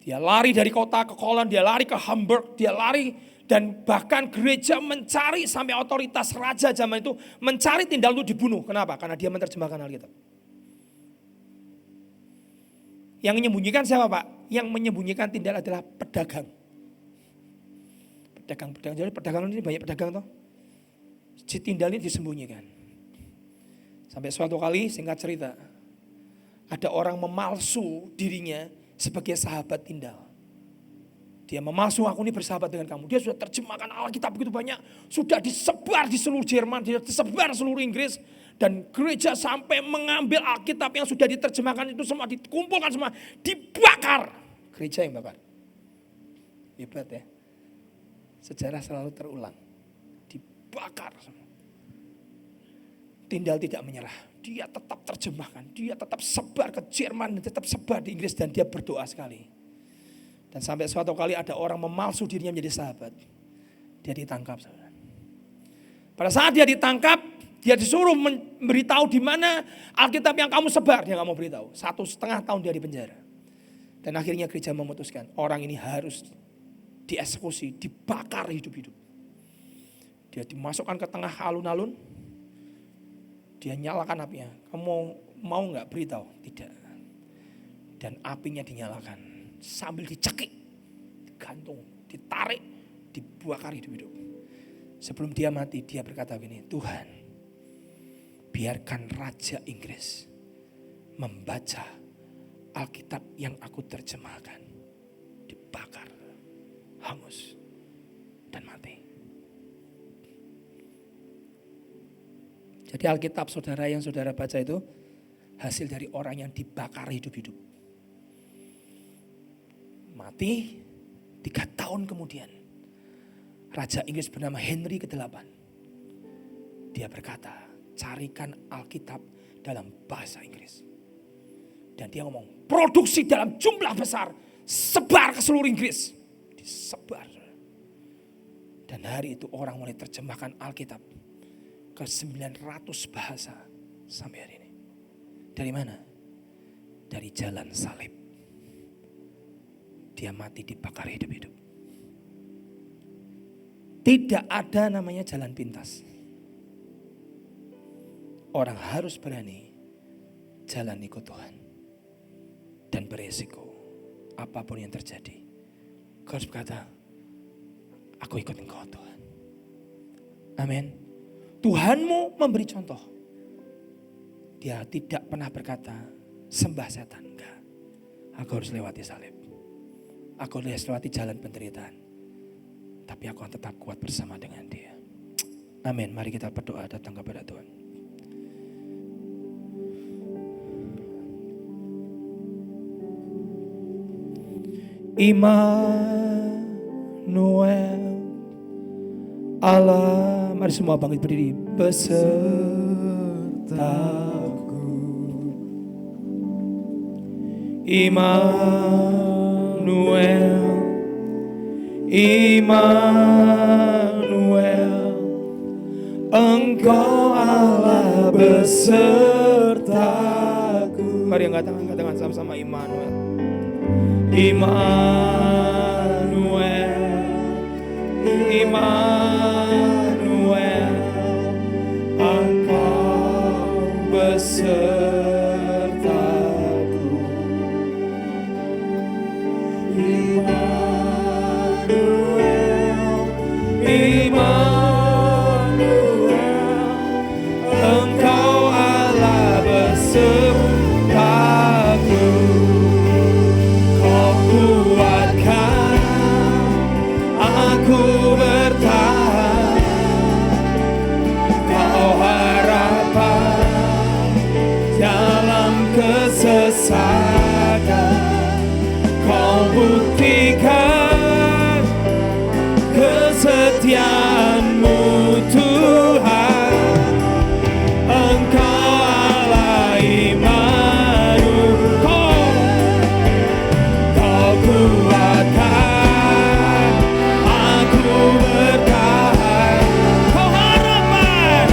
Dia lari dari kota ke Cologne, dia lari ke Hamburg, dia lari dan bahkan gereja mencari sampai otoritas raja zaman itu mencari Tindal itu dibunuh. Kenapa? Karena dia menerjemahkan Alkitab. Yang menyembunyikan siapa Pak? Yang menyembunyikan Tindal adalah pedagang. Pedagang. Jadi pedagang ini banyak pedagang toh. Si Tindal ini disembunyikan. Sampai suatu kali singkat cerita, ada orang memalsu dirinya sebagai sahabat Tindal. Dia memalsu, "Aku ini bersahabat dengan kamu." Dia sudah terjemahkan Alkitab begitu banyak. Sudah disebar di seluruh Jerman, disebar seluruh Inggris. Dan gereja sampai mengambil Alkitab yang sudah diterjemahkan itu semua, dikumpulkan semua, dibakar. Gereja yang bakar. Hebat ya. Sejarah selalu terulang. Dibakar semua. Tindal tidak menyerah. Dia tetap terjemahkan, dia tetap sebar ke Jerman, tetap sebar di Inggris dan dia berdoa sekali. Dan sampai suatu kali ada orang memalsu dirinya menjadi sahabat. Dia ditangkap. Pada saat dia ditangkap, dia disuruh memberitahu di mana Alkitab yang kamu sebar. Dia gak mau beritahu. 1,5 tahun dia di penjara. Dan akhirnya gereja memutuskan orang ini harus dieksekusi, dibakar hidup-hidup. Dia dimasukkan ke tengah alun-alun. Dia nyalakan apinya. Kamu mau gak beritahu? Tidak. Dan apinya dinyalakan. Sambil dicekik, digantung, ditarik, dibakar hidup-hidup. Sebelum dia mati, dia berkata begini, "Tuhan, biarkan Raja Inggris membaca Alkitab yang aku terjemahkan." Dibakar, hangus, dan mati. Jadi Alkitab saudara yang saudara baca itu hasil dari orang yang dibakar hidup-hidup. Mati 3 tahun kemudian. Raja Inggris bernama Henry ke-8. Dia berkata, "Carikan Alkitab dalam bahasa Inggris." Dan dia ngomong, produksi dalam jumlah besar, sebar ke seluruh Inggris. disebar. Dan hari itu orang mulai terjemahkan Alkitab ke 900 bahasa sampai hari ini. Dari mana? Dari jalan salib. Dia mati dibakar hidup-hidup. Tidak ada namanya jalan pintas. Orang harus berani jalan ikut Tuhan. Dan beresiko apapun yang terjadi. Kau harus berkata, aku ikut Engkau Tuhan. Amin. Tuhanmu memberi contoh. Dia tidak pernah berkata, sembah setan. Enggak. Aku harus lewati salib. Aku harus lewati jalan penderitaan. Tapi aku akan tetap kuat bersama dengan Dia. Amin. Mari kita berdoa datang kepada Tuhan. Immanuel, Allah, mari semua bangkit berdiri. Besertaku, Immanuel, Immanuel, Engkau Allah besertaku. Mari angkat tangan sama-sama. Immanuel, Immanuel, Immanuel, Engkau besertaku. Immanuel, Immanuel, Engkau Allah besertaku. Kau kuatkan aku bertahan. Kau harapan dalam kesesakan. Kau buktikan kesetiaan-Mu Tuhan. Engkau Allah Immanuel. Kau kuatkan aku bertahan. Kau harapan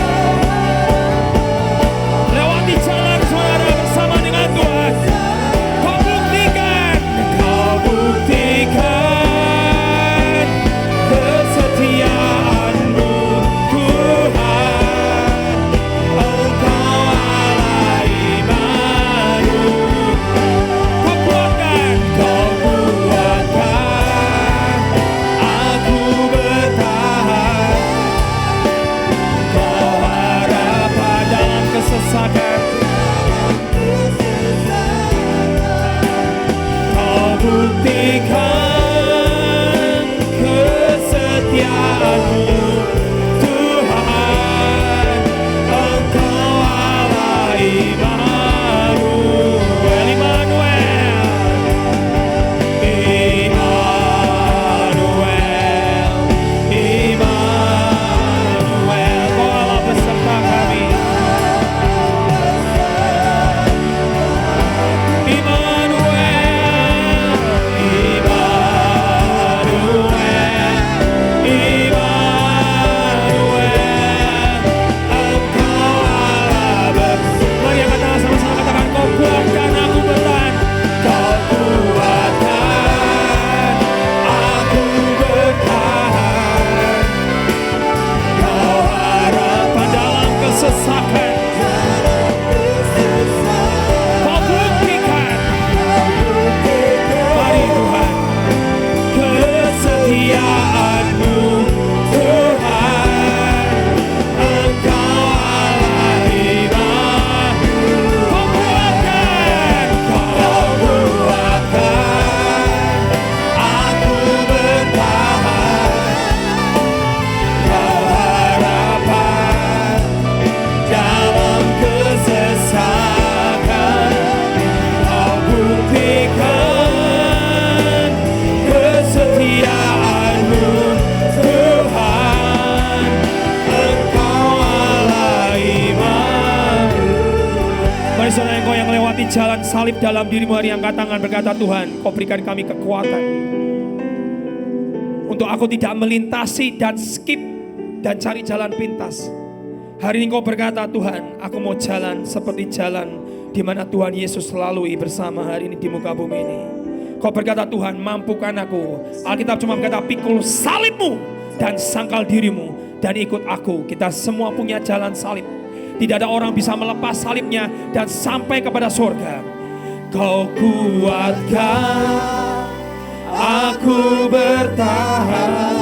lewati jalan saudara bersama dengan Tuhan. Kau buktikan kesetiaan-Mu Tuhan. Engkau Allah Immanuel. Kau kuatkan aku bertahan. Kau harapan dalam kesesakan. Kau buktikan kesetiaan-Mu Tuhan. Engkau Allah Immanuel. Immanuel, Immanuel, Immanuel, Kau Allah beserta kami. Immanuel, Immanuel, Immanuel, Engkau Allah beserta. Mari angkat tangan sama-sama katakan, Kau kuatkan aku bertahan. Kau kuatkan aku bertahan. Kau harapan dalam kesesakan. Kau buktikan, mari Tuhan, kesetiaan-Mu Tuhan. Engkau Allah Immanuel. Kau kuatkan aku bertahan. Kau harapan dalam kesesakan. Kau buktikan kesetiaan-Mu Tuhan. Engkau Allah Immanuel. Mari saudara engkau yang lewati jalan salib dalam dirimu hari, angkat tangan berkata, Tuhan, Kau berikan kami kekuatan. untuk aku tidak melintasi dan skip dan cari jalan pintas. Hari ini Kau berkata, Tuhan, aku mau jalan seperti jalan di mana Tuhan Yesus lalui bersama hari ini di muka bumi ini. Kau berkata, Tuhan, mampukan aku. Alkitab cuma berkata, pikul salibmu dan sangkal dirimu dan ikut aku. Kita semua punya jalan salib. Tidak ada orang bisa melepas salibnya dan sampai kepada surga. Kau kuatkan aku bertahan